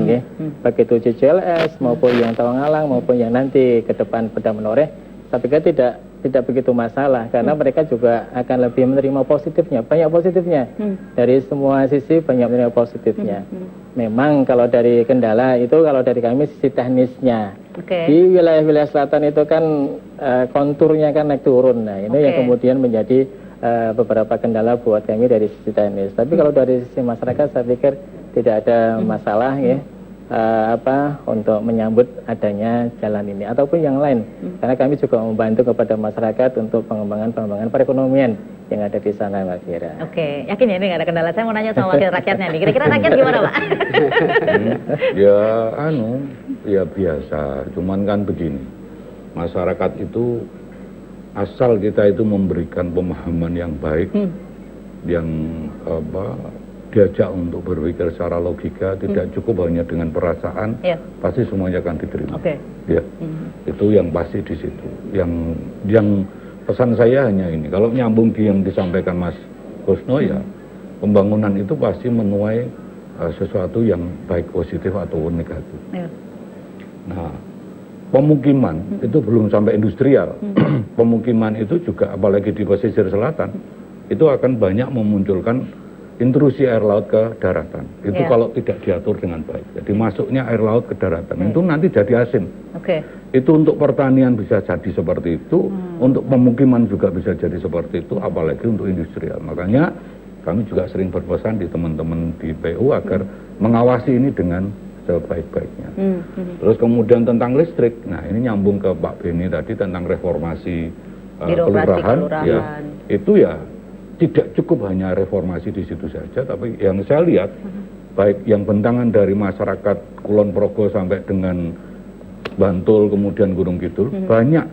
baik itu CCLS maupun yang Tawangalang maupun yang nanti ke depan Peda Menoreh, saya pikir tidak begitu masalah karena mereka juga akan lebih menerima positifnya, banyak positifnya dari semua sisi, banyak menerima positifnya. Memang kalau dari kendala itu, kalau dari kami sisi teknisnya, di wilayah-wilayah selatan itu kan konturnya kan naik turun. Nah, ini yang kemudian menjadi beberapa kendala buat kami dari sisi teknis. Tapi kalau dari sisi masyarakat saya pikir tidak ada masalah ya untuk menyambut adanya jalan ini ataupun yang lain. Karena kami juga membantu kepada masyarakat untuk pengembangan perekonomian yang ada di sana, Mbak Fira. Oke, yakin ya ini nggak ada kendala? Saya mau nanya sama wakil rakyatnya nih. Kira-kira rakyat gimana, Pak? Ya biasa. Cuman kan begini, masyarakat itu asal kita itu memberikan pemahaman yang baik, yang diajak untuk berpikir secara logika, tidak cukup hanya dengan perasaan, pasti semuanya akan diterima. Ya, itu yang pasti di situ. Yang pesan saya hanya ini, kalau nyambung di yang disampaikan Mas Kusno ya, pembangunan itu pasti menuai sesuatu yang baik positif atau negatif. Nah, pemukiman itu belum sampai industrial. Pemukiman itu juga apalagi di pesisir selatan itu akan banyak memunculkan intrusi air laut ke daratan. Itu kalau tidak diatur dengan baik. Jadi masuknya air laut ke daratan itu nanti jadi asin. Itu untuk pertanian bisa jadi seperti itu, untuk pemukiman juga bisa jadi seperti itu, apalagi untuk industrial. Makanya kami juga sering berpesan di teman-teman di PU agar mengawasi ini dengan sebaik-baiknya. Terus kemudian tentang listrik, nah ini nyambung ke Pak Beni tadi tentang reformasi kelurahan, ya itu ya tidak cukup hanya reformasi di situ saja, tapi yang saya lihat baik yang bentangan dari masyarakat Kulon Progo sampai dengan Bantul kemudian Gunung Kidul banyak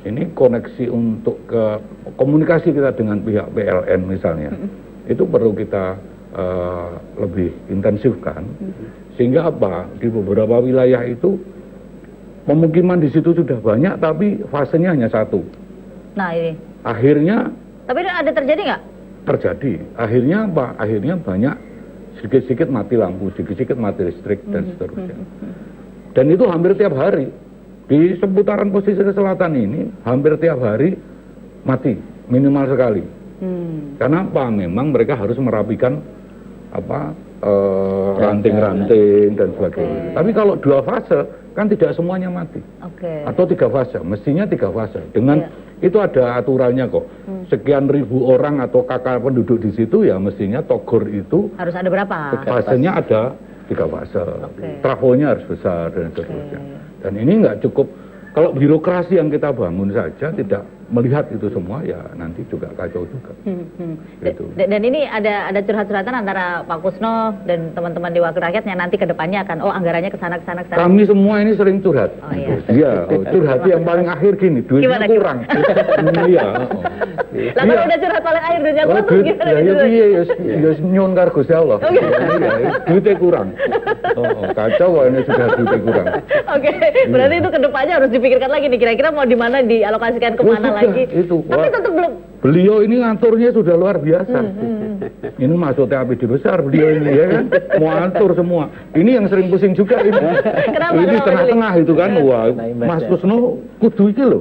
ini koneksi untuk ke komunikasi kita dengan pihak PLN misalnya itu perlu kita lebih intensifkan sehingga apa di beberapa wilayah itu pemukiman di situ sudah banyak tapi fasenya hanya satu. Nah ini akhirnya tapi ada terjadi nggak? Terjadi. Akhirnya apa? Akhirnya banyak sedikit-sedikit mati lampu, sedikit-sedikit mati listrik dan seterusnya. Dan itu hampir tiap hari. Di seputaran pesisir selatan ini hampir tiap hari mati minimal sekali. Karena apa? Memang mereka harus merapikan ranting-ranting dan sebagainya. Tapi kalau 2 fase kan tidak semuanya mati. Atau 3 fase, mestinya 3 fase. Dengan itu ada aturannya kok. Sekian ribu orang atau kakak penduduk di situ ya mestinya togor itu harus ada berapa? Fasenya ada 3 fase. Trafonya harus besar dan seterusnya. Dan ini nggak cukup. Kalau birokrasi yang kita bangun saja tidak melihat itu semua ya nanti juga kacau juga. Gitu. Dan ini ada curhat-curhatan antara Pak Kusno dan teman-teman di Wakil Rakyat yang nanti ke depannya akan anggarannya ke sana. Kami semua ini sering curhat. Curhat yang paling akhir gini, duitnya kurang. Iya. Lah kalau udah curhat paling akhir duitnya kurang gimana? Ya nyun karo Gusti Allah. Duitnya kurang. Kacau ini sudah duitnya kurang. Berarti itu kedepannya harus dipikirkan lagi nih kira-kira mau di mana dialokasikan kemana lagi. Tapi tetap belum. Beliau ini ngaturnya sudah luar biasa. Ini masuk TAPD besar beliau ini ya kan. Mau atur semua. Ini yang sering pusing juga ini. Ini tengah-tengah itu kan. Wah, Mas Kusno kudu iki loh.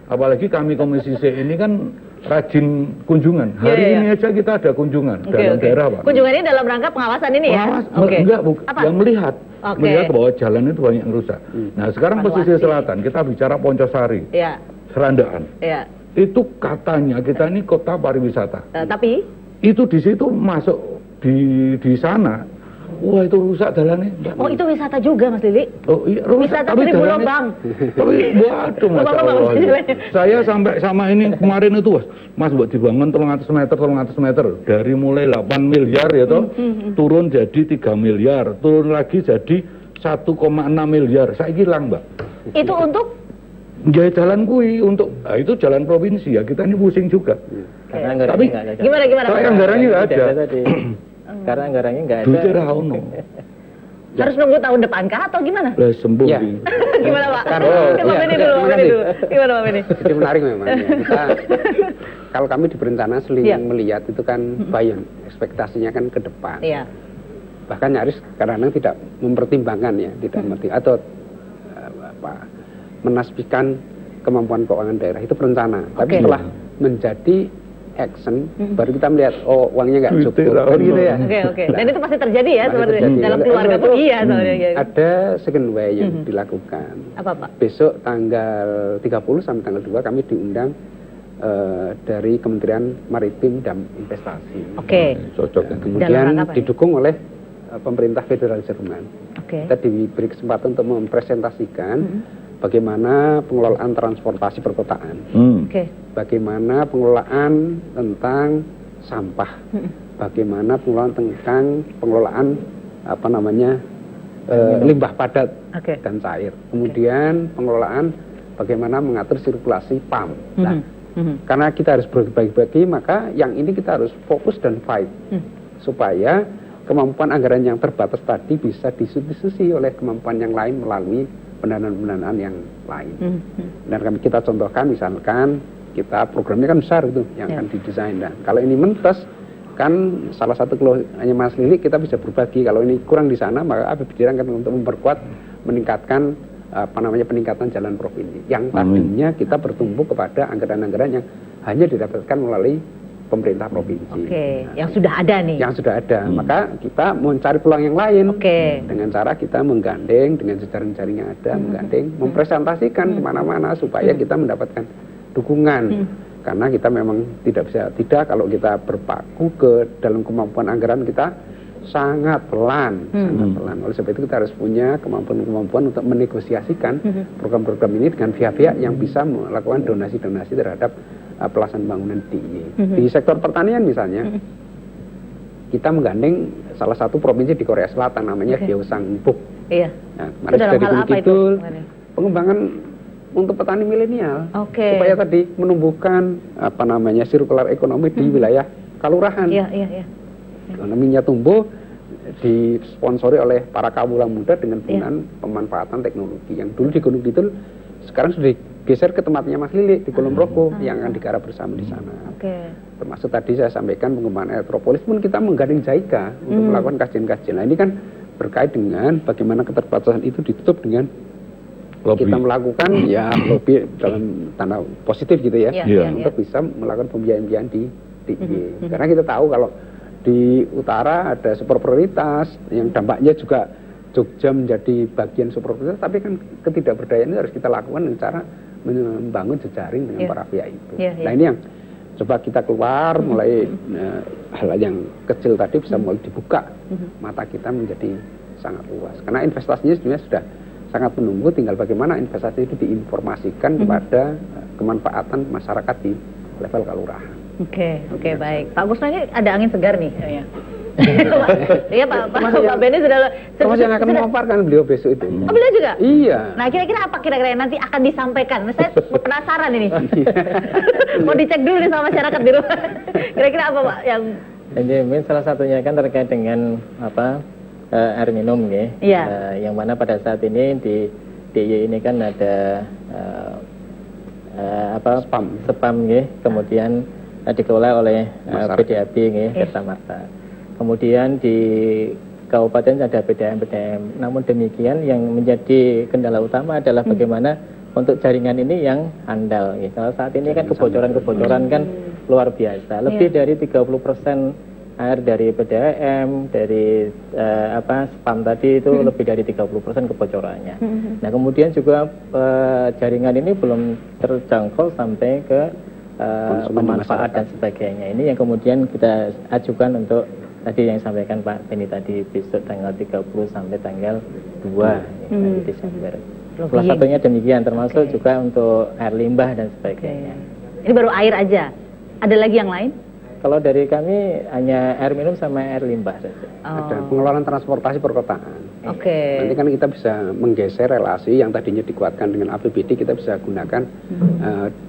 Apalagi kami Komisi C ini kan rajin kunjungan. Hari ini aja kita ada kunjungan dalam daerah, Pak. Kunjungan ini dalam rangka pengawasan ini ya? Enggak, yang melihat. Melihat bahwa jalan itu banyak yang rusak. Nah, sekarang pesisir selatan kita bicara Poncosari. Serandaan. Itu katanya kita ini kota pariwisata. Tapi itu di situ masuk di sana. Wah, itu rusak jalannya. Oh, itu wisata juga, Mas Lili? Oh, iya, rusak. Wisata Seribu Lobang. Tapi waduh, Masya Allah. Saya sampai sama ini kemarin itu, Mas, buat dibangun 300 meter. Dari mulai 8 miliar ya toh, turun jadi 3 miliar, turun lagi jadi 1,6 miliar. Saya hilang, Mbak. Itu untuk? Ya jalan kui untuk, itu jalan provinsi ya, kita ini pusing juga. Karena anggarannya nggak ada. Gimana? Soalnya anggarannya nggak ada. Karena anggarannya nggak ada. Duitnya rauno. Harus nunggu tahun depan kah atau gimana? Lah sembuh. Ya. Gimana Pak? Pak Beni dulu. Gimana Pak Beni? Jadi menarik memang. Ya. Kita kalau kami di perencana seling melihat itu kan bayang, ekspektasinya kan ke depan. Bahkan nyaris kadang-kadang tidak mempertimbangkan ya, tidak mengerti atau menasbihkan kemampuan keuangan daerah itu perencana. Tapi setelah menjadi action baru kita melihat uangnya nggak cukup gitu ya. Oke. Dan itu pasti terjadi ya seperti dalam keluarga pun iya soalnya. Ada second way yang dilakukan. Apa Pak? Besok tanggal 30 sampai tanggal 2 kami diundang dari Kementerian Maritim dan Investasi. Oke. Cocok. Nah, kemudian didukung oleh pemerintah federal Jerman. Kita diberi kesempatan untuk mempresentasikan bagaimana pengelolaan transportasi perkotaan, bagaimana pengelolaan tentang sampah, bagaimana pengelolaan tentang pengelolaan limbah padat dan cair, kemudian pengelolaan bagaimana mengatur sirkulasi PAM. Nah, karena kita harus berbagi-bagi, maka yang ini kita harus fokus dan fight supaya kemampuan anggaran yang terbatas tadi bisa disubstitusi oleh kemampuan yang lain melalui pendanaan-pendanaan yang lain. Dan kita contohkan misalkan kita programnya kan besar itu yang akan didesain. Dan kalau ini mentes kan salah satu keluhannya Mas Lili, kita bisa berbagi. Kalau ini kurang di sana maka APBD akan untuk memperkuat, meningkatkan peningkatan jalan provinsi. Yang tadinya kita bertumbuh kepada anggaran-anggaran yang hanya didapatkan melalui pemerintah provinsi. Yang sudah ada nih. Yang sudah ada. Maka kita mencari peluang yang lain. Dengan cara kita menggandeng dengan jaring-jaring yang ada, menggandeng, mempresentasikan kemana-mana supaya kita mendapatkan dukungan. Karena kita memang tidak kalau kita berpaku ke dalam kemampuan anggaran kita sangat pelan. Oleh sebab itu kita harus punya kemampuan untuk menegosiasikan program-program ini dengan pihak-pihak yang bisa melakukan donasi-donasi terhadap pelaksanaan pembangunan DIY. Di sektor pertanian misalnya, kita menggandeng salah satu provinsi di Korea Selatan namanya Gyeongsangbuk. Nah, itu dalam hal apa itu? Pengembangan untuk petani milenial, supaya tadi menumbuhkan sirkular ekonomi di wilayah kalurahan. Ekonominya tumbuh, disponsori oleh para kawula muda dengan penggunaan pemanfaatan teknologi yang dulu di Gunung Kidul sekarang sudah geser ke tempatnya Mas Lili di Kulon Progo yang akan digarap bersama di sana. Termasuk tadi saya sampaikan pengembangan elektropolis pun kita menggandeng JICA untuk melakukan kajian-kajian. Nah, ini kan berkait dengan bagaimana keterbatasan itu ditutup dengan lobby. Kita melakukan lobby dalam tanda positif gitu ya, untuk bisa melakukan pembiayaan-pembiayaan di DIY. Karena kita tahu kalau di utara ada super prioritas yang dampaknya juga Jogja menjadi bagian super prioritas, tapi kan ketidakberdayaan itu harus kita lakukan dengan cara membangun jejaring dengan para pihak itu. Nah, ini yang coba kita keluar mulai hal yang kecil tadi bisa mulai dibuka mata kita menjadi sangat luas. Karena investasinya sebenarnya sudah sangat menunggu, tinggal bagaimana investasi itu diinformasikan kepada kemanfaatan masyarakat di level kelurahan. Baik. Pak Gusno, ini ada angin segar nih. Iya Pak Benny sudah yang akan memaparkan beliau besok itu. Beliau juga? Iya. Nah, kira-kira apa yang nanti akan disampaikan? Saya penasaran ini. Mau dicek dulu nih sama masyarakat di rumah. Kira-kira apa Pak yang salah satunya kan terkait dengan air minum yang mana pada saat ini di DIY ini kan ada spam kemudian dikelola oleh PDAB Tirta Marta. Kemudian di kabupaten ada PDAM. Namun demikian yang menjadi kendala utama adalah bagaimana untuk jaringan ini yang andal. Kalau saat ini kan kebocoran kan luar biasa. Lebih dari 30% air dari PDAM, dari spam tadi itu lebih dari 30% kebocorannya. Nah, kemudian juga jaringan ini belum terjangkau sampai ke pemanfaat dan sebagainya. Ini yang kemudian kita ajukan untuk tadi yang disampaikan Pak Benny tadi, besok tanggal 30 sampai tanggal 2 Desember. Salah satunya demikian, termasuk juga untuk air limbah dan sebagainya. Ini baru air aja. Ada lagi yang lain? Kalau dari kami hanya air minum sama air limbah saja. Ada pengelolaan transportasi perkotaan. Nanti kan kita bisa menggeser relasi yang tadinya dikuatkan dengan APBD, kita bisa gunakan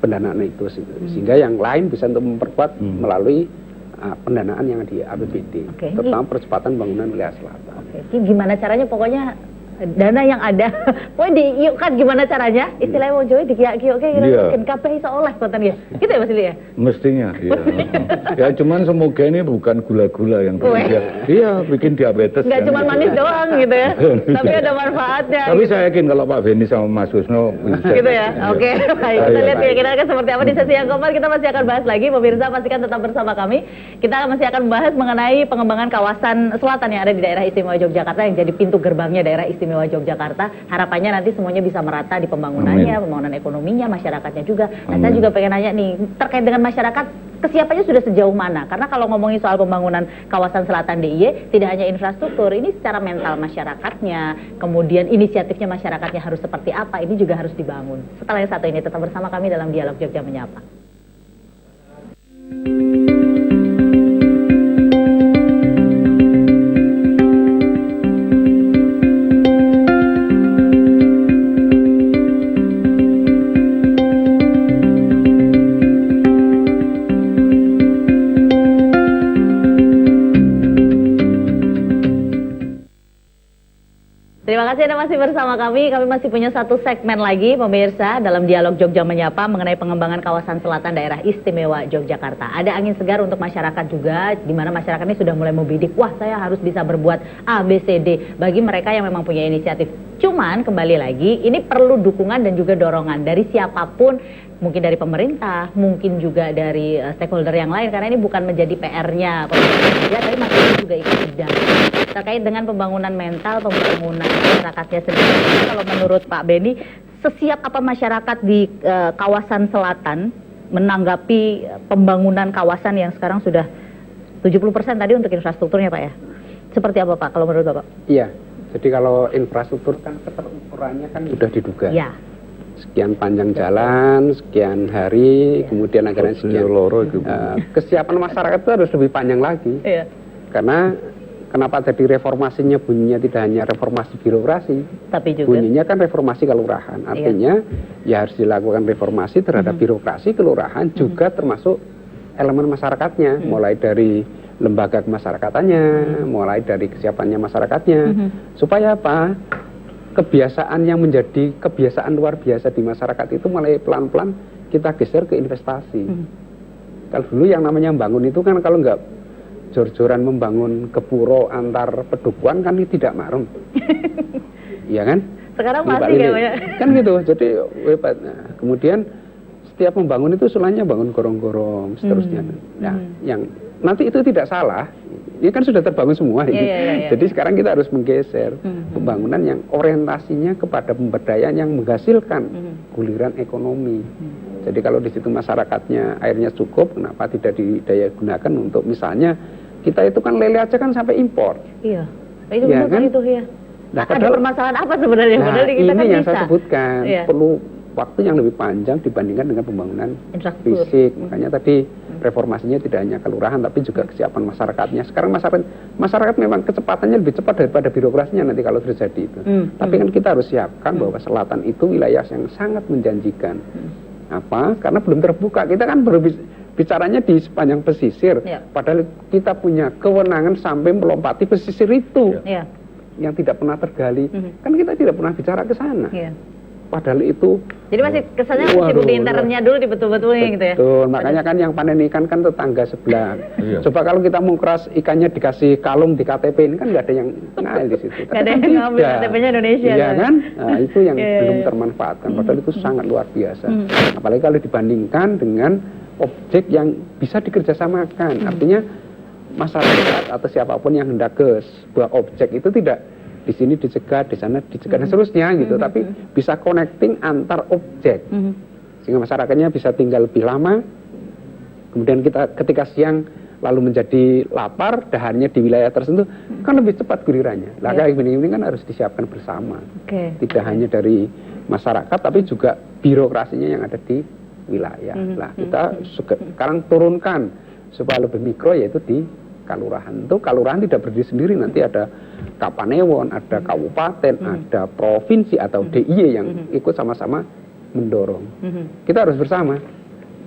pendanaan itu sehingga yang lain bisa untuk memperkuat melalui pendanaan yang di APBD, terutama percepatan bangunan wilayah selatan. Gimana caranya? Pokoknya dana yang ada, pokoknya diiukan gimana caranya? Istilahnya mau jauh dikiak-kiok kan kabeh iso oleh konten ya. Gitu ya Mas Lili ya? Mestinya, iya. Ya cuman semoga ini bukan gula-gula yang berlebihan. Iya, bikin diabetes. Enggak cuma manis doang gitu ya. Tapi ada manfaatnya. Tapi saya yakin kalau Pak Benny sama Mas Gusno bisa. Gitu ya. Baik. Kita lihat kira-kira akan seperti apa di sesi yang keempat. Kita masih akan bahas lagi. Pemirsa pastikan tetap bersama kami. Kita masih akan membahas mengenai pengembangan kawasan selatan yang ada di daerah istimewa Yogyakarta yang jadi pintu gerbangnya daerah istimewa Istimewa Yogyakarta. Harapannya nanti semuanya bisa merata di pembangunannya, pembangunan ekonominya, masyarakatnya juga. Nah, saya juga pengen nanya nih, terkait dengan masyarakat, kesiapannya sudah sejauh mana? Karena kalau ngomongin soal pembangunan kawasan selatan DIY, tidak hanya infrastruktur, ini secara mental masyarakatnya, kemudian inisiatifnya masyarakatnya harus seperti apa, ini juga harus dibangun. Setelah yang satu ini, tetap bersama kami dalam Dialog Jogja Menyapa. Terima kasih Anda masih bersama kami. Kami masih punya satu segmen lagi pemirsa dalam Dialog Jogja Menyapa mengenai pengembangan kawasan selatan daerah istimewa Yogyakarta. Ada angin segar untuk masyarakat juga, di mana masyarakat ini sudah mulai membidik, wah saya harus bisa berbuat A, B, C, D bagi mereka yang memang punya inisiatif. Cuman kembali lagi ini perlu dukungan dan juga dorongan dari siapapun, mungkin dari pemerintah, mungkin juga dari stakeholder yang lain, karena ini bukan menjadi PR-nya pemerintah, tapi masyarakat juga ikut berdampak terkait dengan pembangunan mental, pembangunan masyarakatnya sendiri. Kalau menurut Pak Benny, sesiap apa masyarakat di kawasan selatan menanggapi pembangunan kawasan yang sekarang sudah 70% tadi untuk infrastrukturnya Pak ya? Seperti apa Pak kalau menurut Bapak? Iya, jadi kalau infrastruktur kan keterukurannya kan sudah diduga. Ya. Sekian panjang jalan, sekian hari, kemudian akhirnya sekian. Kesiapan masyarakat itu harus lebih panjang lagi. Iya. Karena kenapa jadi reformasinya bunyinya tidak hanya reformasi birokrasi, tapi juga bunyinya kan reformasi kelurahan. Artinya ya harus dilakukan reformasi terhadap birokrasi kelurahan juga termasuk elemen masyarakatnya, mulai dari lembaga kemasyarakatnya, mulai dari kesiapannya masyarakatnya, supaya apa? Kebiasaan yang menjadi kebiasaan luar biasa di masyarakat itu mulai pelan-pelan kita geser ke investasi. Kalau dulu yang namanya membangun itu kan kalau nggak jor-joran membangun kepuro antar pedukuhan kan tidak marum. Iya kan? Sekarang masih kayaknya. Kan gitu, jadi hebat. Nah, kemudian setiap membangun itu sulanya bangun gorong-gorong, seterusnya. Nah, yang nanti itu tidak salah. Ini kan sudah terbangun semua ini. Jadi sekarang kita harus menggeser pembangunan yang orientasinya kepada pemberdayaan yang menghasilkan guliran ekonomi. Jadi kalau di situ masyarakatnya airnya cukup, kenapa tidak didaya gunakan untuk misalnya kita itu kan lele aja kan sampai impor. Iya, itu ya, kan? Itu ya. Nah, ada permasalahan apa sebenarnya? Nah, kita ini kan yang bisa. Saya sebutkan perlu waktu yang lebih panjang dibandingkan dengan pembangunan fisik. Makanya tadi reformasinya tidak hanya kelurahan tapi juga kesiapan masyarakatnya. Sekarang masyarakat memang kecepatannya lebih cepat daripada birokrasinya nanti kalau terjadi itu. Tapi kan kita harus siapkan bahwa selatan itu wilayah yang sangat menjanjikan. Apa? Karena belum terbuka. Kita kan baru bicaranya di sepanjang pesisir. Padahal kita punya kewenangan sampai melompati pesisir itu. Yang tidak pernah tergali. Kan kita tidak pernah bicara ke sana. Padahal itu. Jadi masih kesannya masih di internnya dulu dibetul-betulin gitu ya. Betul, makanya kan yang panen ikan kan tetangga sebelah. Coba kalau kita mau keras ikannya dikasih kalung di KTP ini kan nggak ada yang ngambil di situ. Nggak ada yang ngambil KTP-nya Indonesia. Iya kan? Nah, itu yang belum termanfaatkan. Padahal itu sangat luar biasa. Apalagi kalau dibandingkan dengan objek yang bisa dikerjasamakan. Artinya masyarakat atau siapapun yang hendak ke sebuah objek itu tidak di sini dicegat, di sana dicegat dan seterusnya gitu, tapi bisa connecting antar objek sehingga masyarakatnya bisa tinggal lebih lama. Kemudian kita ketika siang lalu menjadi lapar, daharnya di wilayah tertentu kan lebih cepat gulirannya. Lah kayak gini kan harus disiapkan bersama, tidak hanya dari masyarakat tapi juga birokrasinya yang ada di wilayah. Lah kita sekarang turunkan supaya lebih mikro, yaitu di kalurahan. Itu kalurahan tidak berdiri sendiri, nanti ada Kapanewon, ada kabupaten, ada provinsi atau DIY yang ikut sama-sama mendorong. Kita harus bersama.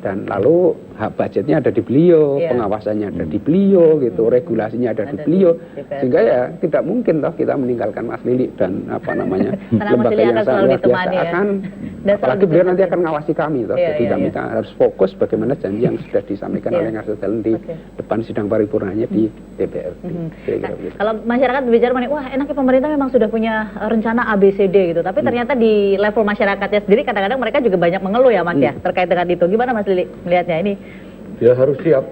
Dan lalu hak budgetnya ada di beliau, pengawasannya ada di beliau, gitu, regulasinya ada di beliau, sehingga ya tidak mungkin toh kita meninggalkan Mas Lili dan apa namanya lembaga yang sangat luar biasa akan, apalagi beliau nanti akan ngawasi kami toh, jadi kami harus fokus bagaimana janji yang sudah disampaikan oleh Ngarsel Jalan di depan sidang paripurnanya di DPR. Kalau masyarakat bicara mengenai wah enaknya pemerintah memang sudah punya rencana ABCD gitu, tapi ternyata di level masyarakatnya sendiri kadang-kadang mereka juga banyak mengeluh ya Mas ya terkait dengan itu. Gimana Mas Lili melihatnya ini? Ya harus siap,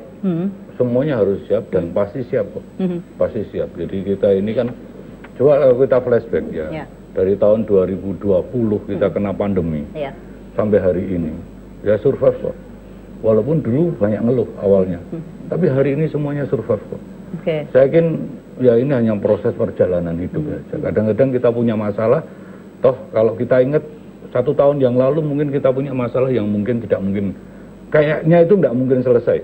semuanya harus siap dan pasti siap kok, pasti siap. Jadi kita ini kan, coba kita flashback ya, dari tahun 2020 kita kena pandemi sampai hari ini ya survive kok. Walaupun dulu banyak ngeluh awalnya, tapi hari ini semuanya survive kok. Saya yakin ya ini hanya proses perjalanan hidup aja. Kadang-kadang kita punya masalah, toh kalau kita ingat 1 tahun yang lalu mungkin kita punya masalah yang mungkin tidak mungkin, kayaknya itu tidak mungkin selesai.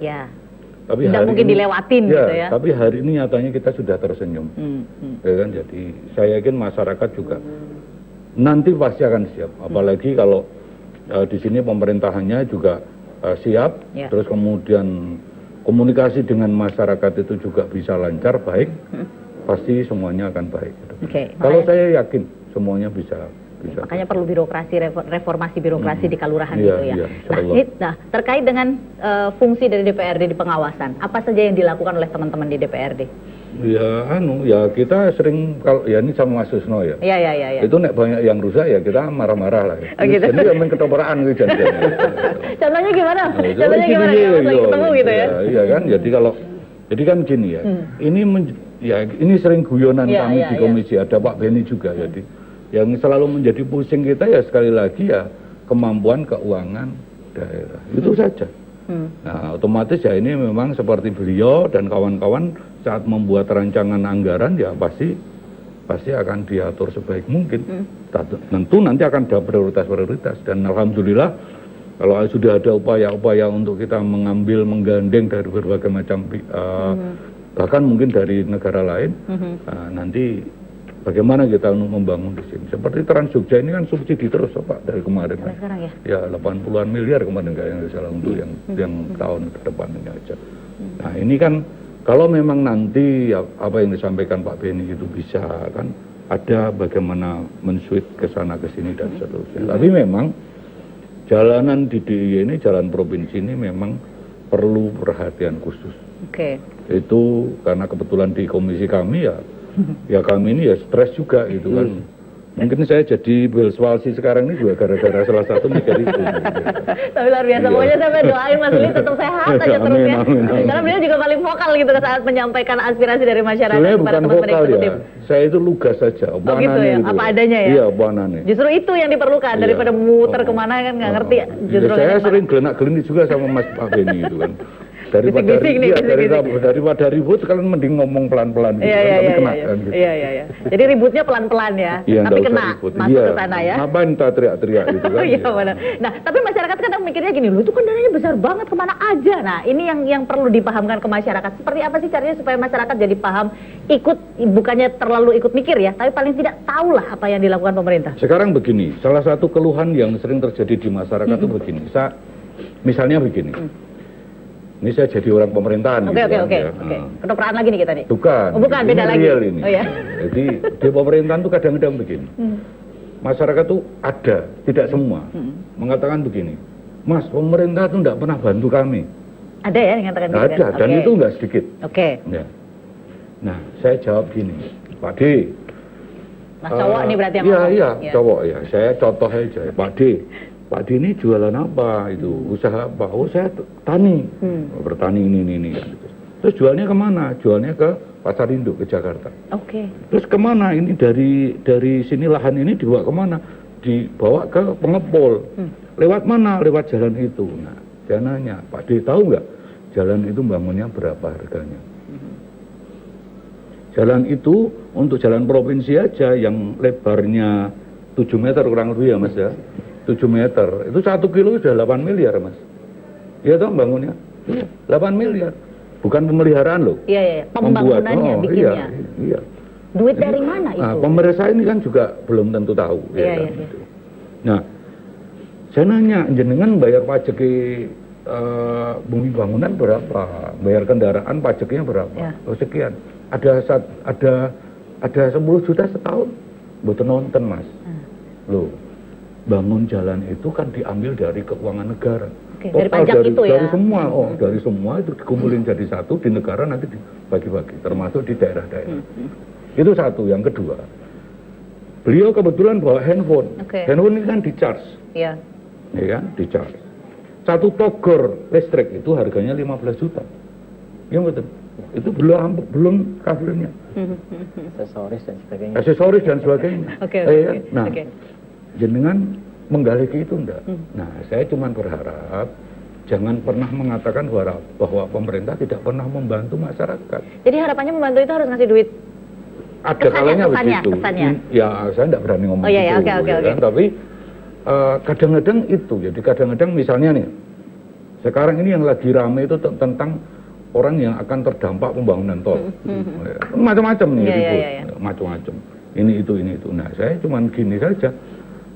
Tapi tidak mungkin ini, dilewatin gitu ya. Tapi hari ini nyatanya kita sudah tersenyum. Ya kan? Jadi saya yakin masyarakat juga nanti pasti akan siap. Apalagi kalau di sini pemerintahannya juga siap, terus kemudian komunikasi dengan masyarakat itu juga bisa lancar, baik, pasti semuanya akan baik. Kalau saya yakin semuanya bisa. Makanya perlu birokrasi, reformasi birokrasi di kelurahan gitu ya. Nah, terkait dengan fungsi dari DPRD di pengawasan, apa saja yang dilakukan oleh teman-teman di DPRD? Ya kita sering, kalau ya ini sama Mas Susno ya. Iya. Itu nek banyak yang rusak ya kita marah-marah lah. Gitu. Jadi ya main ketopraan gitu jangan. Contohnya gimana? Contohnya gimana? Lagi ketemu gitu ya? Iya kan, jadi kan gini ya. Ini sering guyonan kami di komisi, ada Pak Beni juga jadi. Yang selalu menjadi pusing kita ya sekali lagi ya kemampuan keuangan daerah, itu saja. Nah otomatis ya ini memang seperti beliau dan kawan-kawan saat membuat rancangan anggaran ya pasti akan diatur sebaik mungkin. Tentu nanti akan ada prioritas-prioritas dan alhamdulillah kalau sudah ada upaya-upaya untuk kita menggandeng dari berbagai macam bahkan mungkin dari negara lain, nanti bagaimana kita membangun di sini. Seperti Trans Jogja ini kan subsidi terus Pak dari kemarin. Sekarang ya? Ya 80-an miliar kemarin yang salah untuk yang tahun ke depan ini aja. Nah ini kan kalau memang nanti ya, apa yang disampaikan Pak Beni itu bisa kan ada bagaimana men-switch ke sana ke sini dan seterusnya. Tapi memang jalanan di DIY ini, jalan provinsi ini memang perlu perhatian khusus. Itu karena kebetulan di komisi kami ya kami ini ya stres juga gitu kan. Mungkin saya jadi Bill Swalsi sekarang ini juga gara-gara salah satu mikir itu. Tapi luar biasa, pokoknya sampai doain Mas Lili tetap sehat aja terus ya. Karena beliau juga paling vokal gitu saat menyampaikan aspirasi dari masyarakat kepada teman-teman eksekutif. Saya itu lugas saja, gitu ya, apa adanya ya? Iya, banane. Justru itu yang diperlukan daripada muter kemana kan nggak ngerti. Justru saya sering gelenak-gelenik juga sama Mas Pak Beni itu kan. Daripada ribut kalian mending ngomong pelan-pelan gitu tapi kena kan gitu. Iya. Jadi ributnya pelan-pelan ya, tapi kena masuk ke sana ya. Ngapain kita teriak-teriak gitu kan. Iya benar. Nah, tapi masyarakat kadang mikirnya gini, loh itu kan dananya besar banget kemana aja. Nah, ini yang perlu dipahamkan ke masyarakat. Seperti apa sih caranya supaya masyarakat jadi paham, ikut, bukannya terlalu ikut mikir ya, tapi paling tidak tahulah apa yang dilakukan pemerintah. Sekarang begini, salah satu keluhan yang sering terjadi di masyarakat itu begini. Misalnya begini. Ini saya jadi orang pemerintahan. Oke. Ketopraan lagi nih kita nih. Bukan, beda lagi. Ini. Jadi di pemerintahan tuh kadang-kadang begini. Masyarakat tuh ada, tidak semua. Mengatakan begini, Mas, pemerintah tuh tidak pernah bantu kami. Ada ya yang mengatakan begini? Ada, dan itu nggak sedikit. Ya. Nah, saya jawab gini, Pak D. Mas cowok nih berarti yang ngomong? Iya, cowok ya. Saya contoh aja, Pak D. Pak D ini jualan apa itu, usaha apa? Oh saya tani, bertani ini kan. Terus jualnya kemana? Jualnya ke Pasar Induk ke Jakarta. Terus kemana? Ini dari sini lahan ini dibawa kemana? Dibawa ke pengepul. Lewat mana? Lewat jalan itu. Nah, saya nanya, Pak D tahu nggak jalan itu bangunnya berapa harganya? Jalan itu untuk jalan provinsi aja yang lebarnya 7 meter kurang lebih ya Mas ya. 7 meter, itu 1 kilo sudah 8 miliar Mas. Iya toh bangunnya? 8 miliar. Bukan pemeliharaan loh. Iya. Pembangunannya, bikinnya. Iya. Duit dari mana itu? Pemerintah ini kan juga belum tentu tahu. Iya. Nah, saya nanya, jenengan bayar pajak bumi bangunan berapa? Bayar kendaraan pajaknya berapa? Oh sekian. Ada 10 juta setahun. Buat nonton Mas. Loh. Bangun jalan itu kan diambil dari keuangan negara. Dari pajak itu ya? Dari semua itu dikumpulin jadi satu, di negara nanti dibagi-bagi, termasuk di daerah-daerah. Itu satu. Yang kedua, beliau kebetulan bawa handphone. Handphone ini kan di-charge. Iya kan, di-charge. Satu togor listrik itu harganya 15 juta. Iya betul. Itu belum covernya. Aksesoris dan sebagainya. Oke. Nah, jenengan menggali itu enggak. Nah, saya cuma berharap jangan pernah mengatakan bahwa pemerintah tidak pernah membantu masyarakat. Jadi harapannya membantu itu harus ngasih duit. Ada kalanya begitu. Ya, saya tidak berani ngomong Oke. Tapi kadang-kadang itu. Jadi kadang-kadang misalnya nih, sekarang ini yang lagi rame itu tentang orang yang akan terdampak pembangunan tol. Macam-macam nih, macam-macam. Ini itu. Nah, saya cuma gini saja.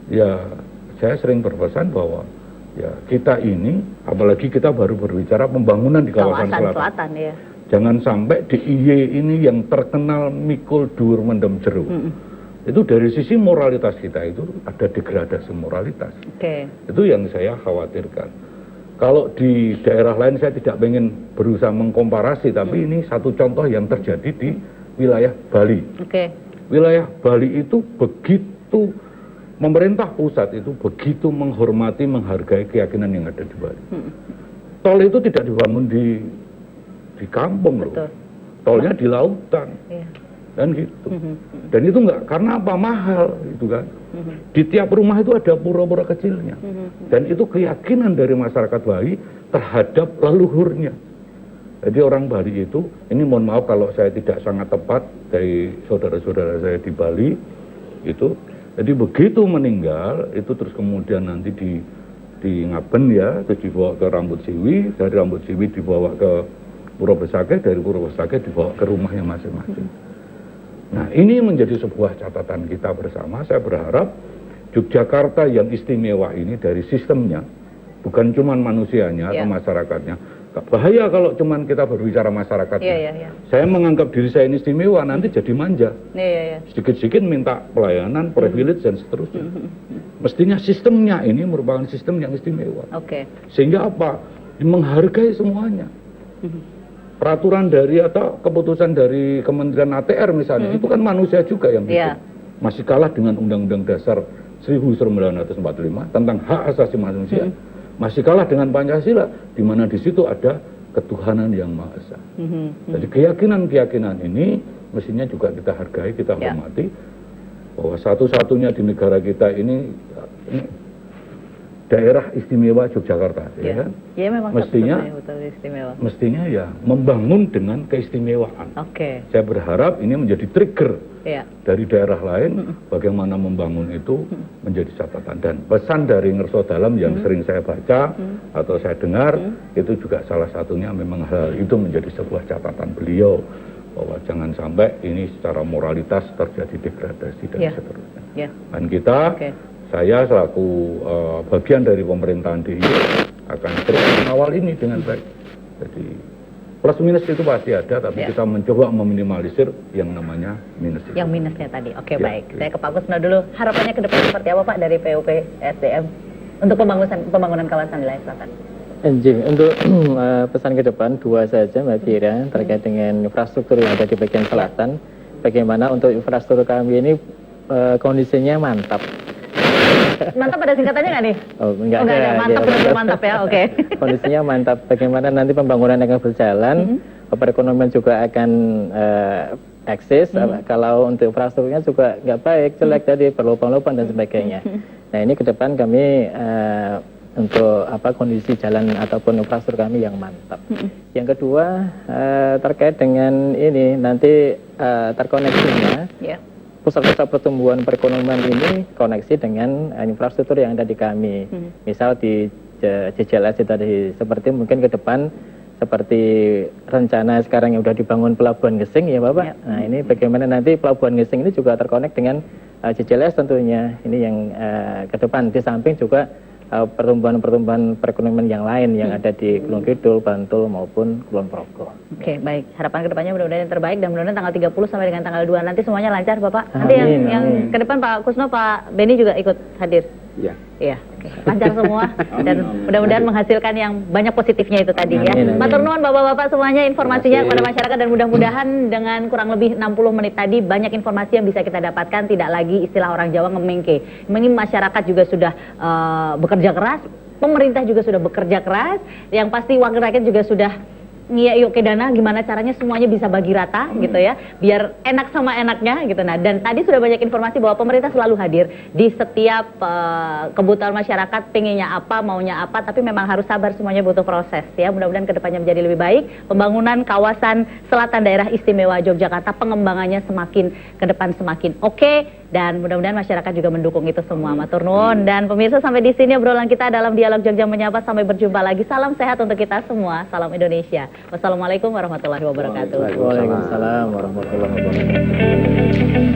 Ya, saya sering berpesan bahwa ya kita ini, apalagi kita baru berbicara pembangunan di kawasan selatan. Ya. Jangan sampai DIY ini yang terkenal mikul dur mendem jeruk. Itu dari sisi moralitas kita itu ada degradasi moralitas. Itu yang saya khawatirkan. Kalau di daerah lain saya tidak ingin berusaha mengkomparasi, tapi ini satu contoh yang terjadi di wilayah Bali. Wilayah Bali itu begitu, pemerintah pusat itu begitu menghormati, menghargai keyakinan yang ada di Bali. Tol itu tidak dibangun di kampung loh. Tolnya di lautan. Dan gitu. Dan itu enggak, karena apa? Mahal itu kan. Di tiap rumah itu ada pura-pura kecilnya. Dan itu keyakinan dari masyarakat Bali terhadap leluhurnya. Jadi orang Bali itu, ini mohon maaf kalau saya tidak sangat tepat dari saudara-saudara saya di Bali itu. Jadi begitu meninggal itu terus kemudian nanti di Ngaben ya, terus dibawa ke Rambut Siwi, dari Rambut Siwi dibawa ke Pura Besakeh, dari Pura Besakeh dibawa ke rumahnya masing-masing. Nah, ini menjadi sebuah catatan kita bersama. Saya berharap Yogyakarta yang istimewa ini dari sistemnya, bukan cuma manusianya atau masyarakatnya. Bahaya kalau cuma kita berbicara masyarakatnya. Saya menganggap diri saya ini istimewa, nanti jadi manja. Sedikit-sedikit minta pelayanan, privilege dan seterusnya. Mestinya sistemnya ini merupakan sistem yang istimewa. Sehingga apa? Menghargai semuanya. Peraturan dari atau keputusan dari Kementerian ATR misalnya, itu kan manusia juga yang bikin. Masih kalah dengan Undang-Undang Dasar 1945 tentang hak asasi manusia. Masih kalah dengan Pancasila, di mana di situ ada ketuhanan yang Maha Esa. Jadi keyakinan-keyakinan ini mestinya juga kita hargai, kita hormati, bahwa satu-satunya di negara kita ini daerah istimewa Yogyakarta, ya kan? Ya, memang mestinya ya membangun dengan keistimewaan. Saya berharap ini menjadi trigger dari daerah lain, bagaimana membangun itu menjadi catatan. Dan pesan dari Ngerso Dalam yang sering saya baca atau saya dengar, itu juga salah satunya memang hal itu menjadi sebuah catatan beliau, bahwa jangan sampai ini secara moralitas terjadi degradasi dan seterusnya. Dan kita saya selaku bagian dari pemerintahan DIY akan terus mengawal ini dengan baik. Jadi plus minus itu pasti ada, tapi kita mencoba meminimalisir yang namanya minus itu. Yang minusnya tadi. Baik. Saya ke Pak Kusno dulu. Harapannya ke depan seperti apa Pak dari PUP SDM untuk pembangunan kawasan wilayah selatan? Untuk pesan ke depan dua saja Mbak Fira terkait dengan infrastruktur yang ada di bagian selatan. Bagaimana untuk infrastruktur kami ini kondisinya mantap. Mantap ada singkatannya nggak nih? Enggak ada. Mantap, benar-benar mantap ya, Kondisinya mantap. Bagaimana nanti pembangunan akan berjalan, perekonomian juga akan eksis. Kalau untuk infrastrukturnya juga nggak baik, jelek tadi, berlubang-lubang dan sebagainya. Nah ini ke depan kami untuk kondisi jalan ataupun infrastruktur kami yang mantap. Yang kedua terkait dengan ini nanti terkoneksinya. Pusat-pusat pertumbuhan perekonomian ini koneksi dengan infrastruktur yang ada di kami. Misal di JJLS tadi, seperti mungkin ke depan seperti rencana sekarang yang sudah dibangun Pelabuhan Gesing ya Bapak. Nah ini bagaimana nanti Pelabuhan Gesing ini juga terkonek dengan JJLS tentunya. Ini yang ke depan, di samping juga pertumbuhan perekonomian yang lain yang ada di Gunung Kidul, Bantul maupun Kulon Progo. Baik. Harapan kedepannya mudah-mudahan yang terbaik dan mudah-mudahan tanggal 30 sampai dengan tanggal 2 nanti semuanya lancar Bapak. Nanti yang ke depan Pak Kusno, Pak Beni juga ikut hadir. Iya. Lancar semua dan mudah-mudahan menghasilkan yang banyak positifnya itu tadi ya. Matur nuwun Bapak-bapak semuanya informasinya kepada masyarakat dan mudah-mudahan dengan kurang lebih 60 menit tadi banyak informasi yang bisa kita dapatkan, tidak lagi istilah orang Jawa ngemengke. Ini masyarakat juga sudah bekerja keras, pemerintah juga sudah bekerja keras, yang pasti wakil rakyat juga sudah ya yuk ke dana gimana caranya semuanya bisa bagi rata gitu ya, biar enak sama enaknya gitu. Nah, dan tadi sudah banyak informasi bahwa pemerintah selalu hadir di setiap kebutuhan masyarakat, pengennya apa, maunya apa, tapi memang harus sabar, semuanya butuh proses ya. Mudah-mudahan kedepannya menjadi lebih baik. Pembangunan kawasan selatan daerah istimewa Yogyakarta, pengembangannya semakin ke depan semakin oke. Dan mudah-mudahan masyarakat juga mendukung itu semua. Matur nuwun. Dan pemirsa, sampai di sini obrolan kita dalam Dialog Jogja Menyapa. Sampai berjumpa lagi. Salam sehat untuk kita semua. Salam Indonesia. Wassalamualaikum warahmatullahi wabarakatuh. Waalaikumsalam warahmatullahi wabarakatuh.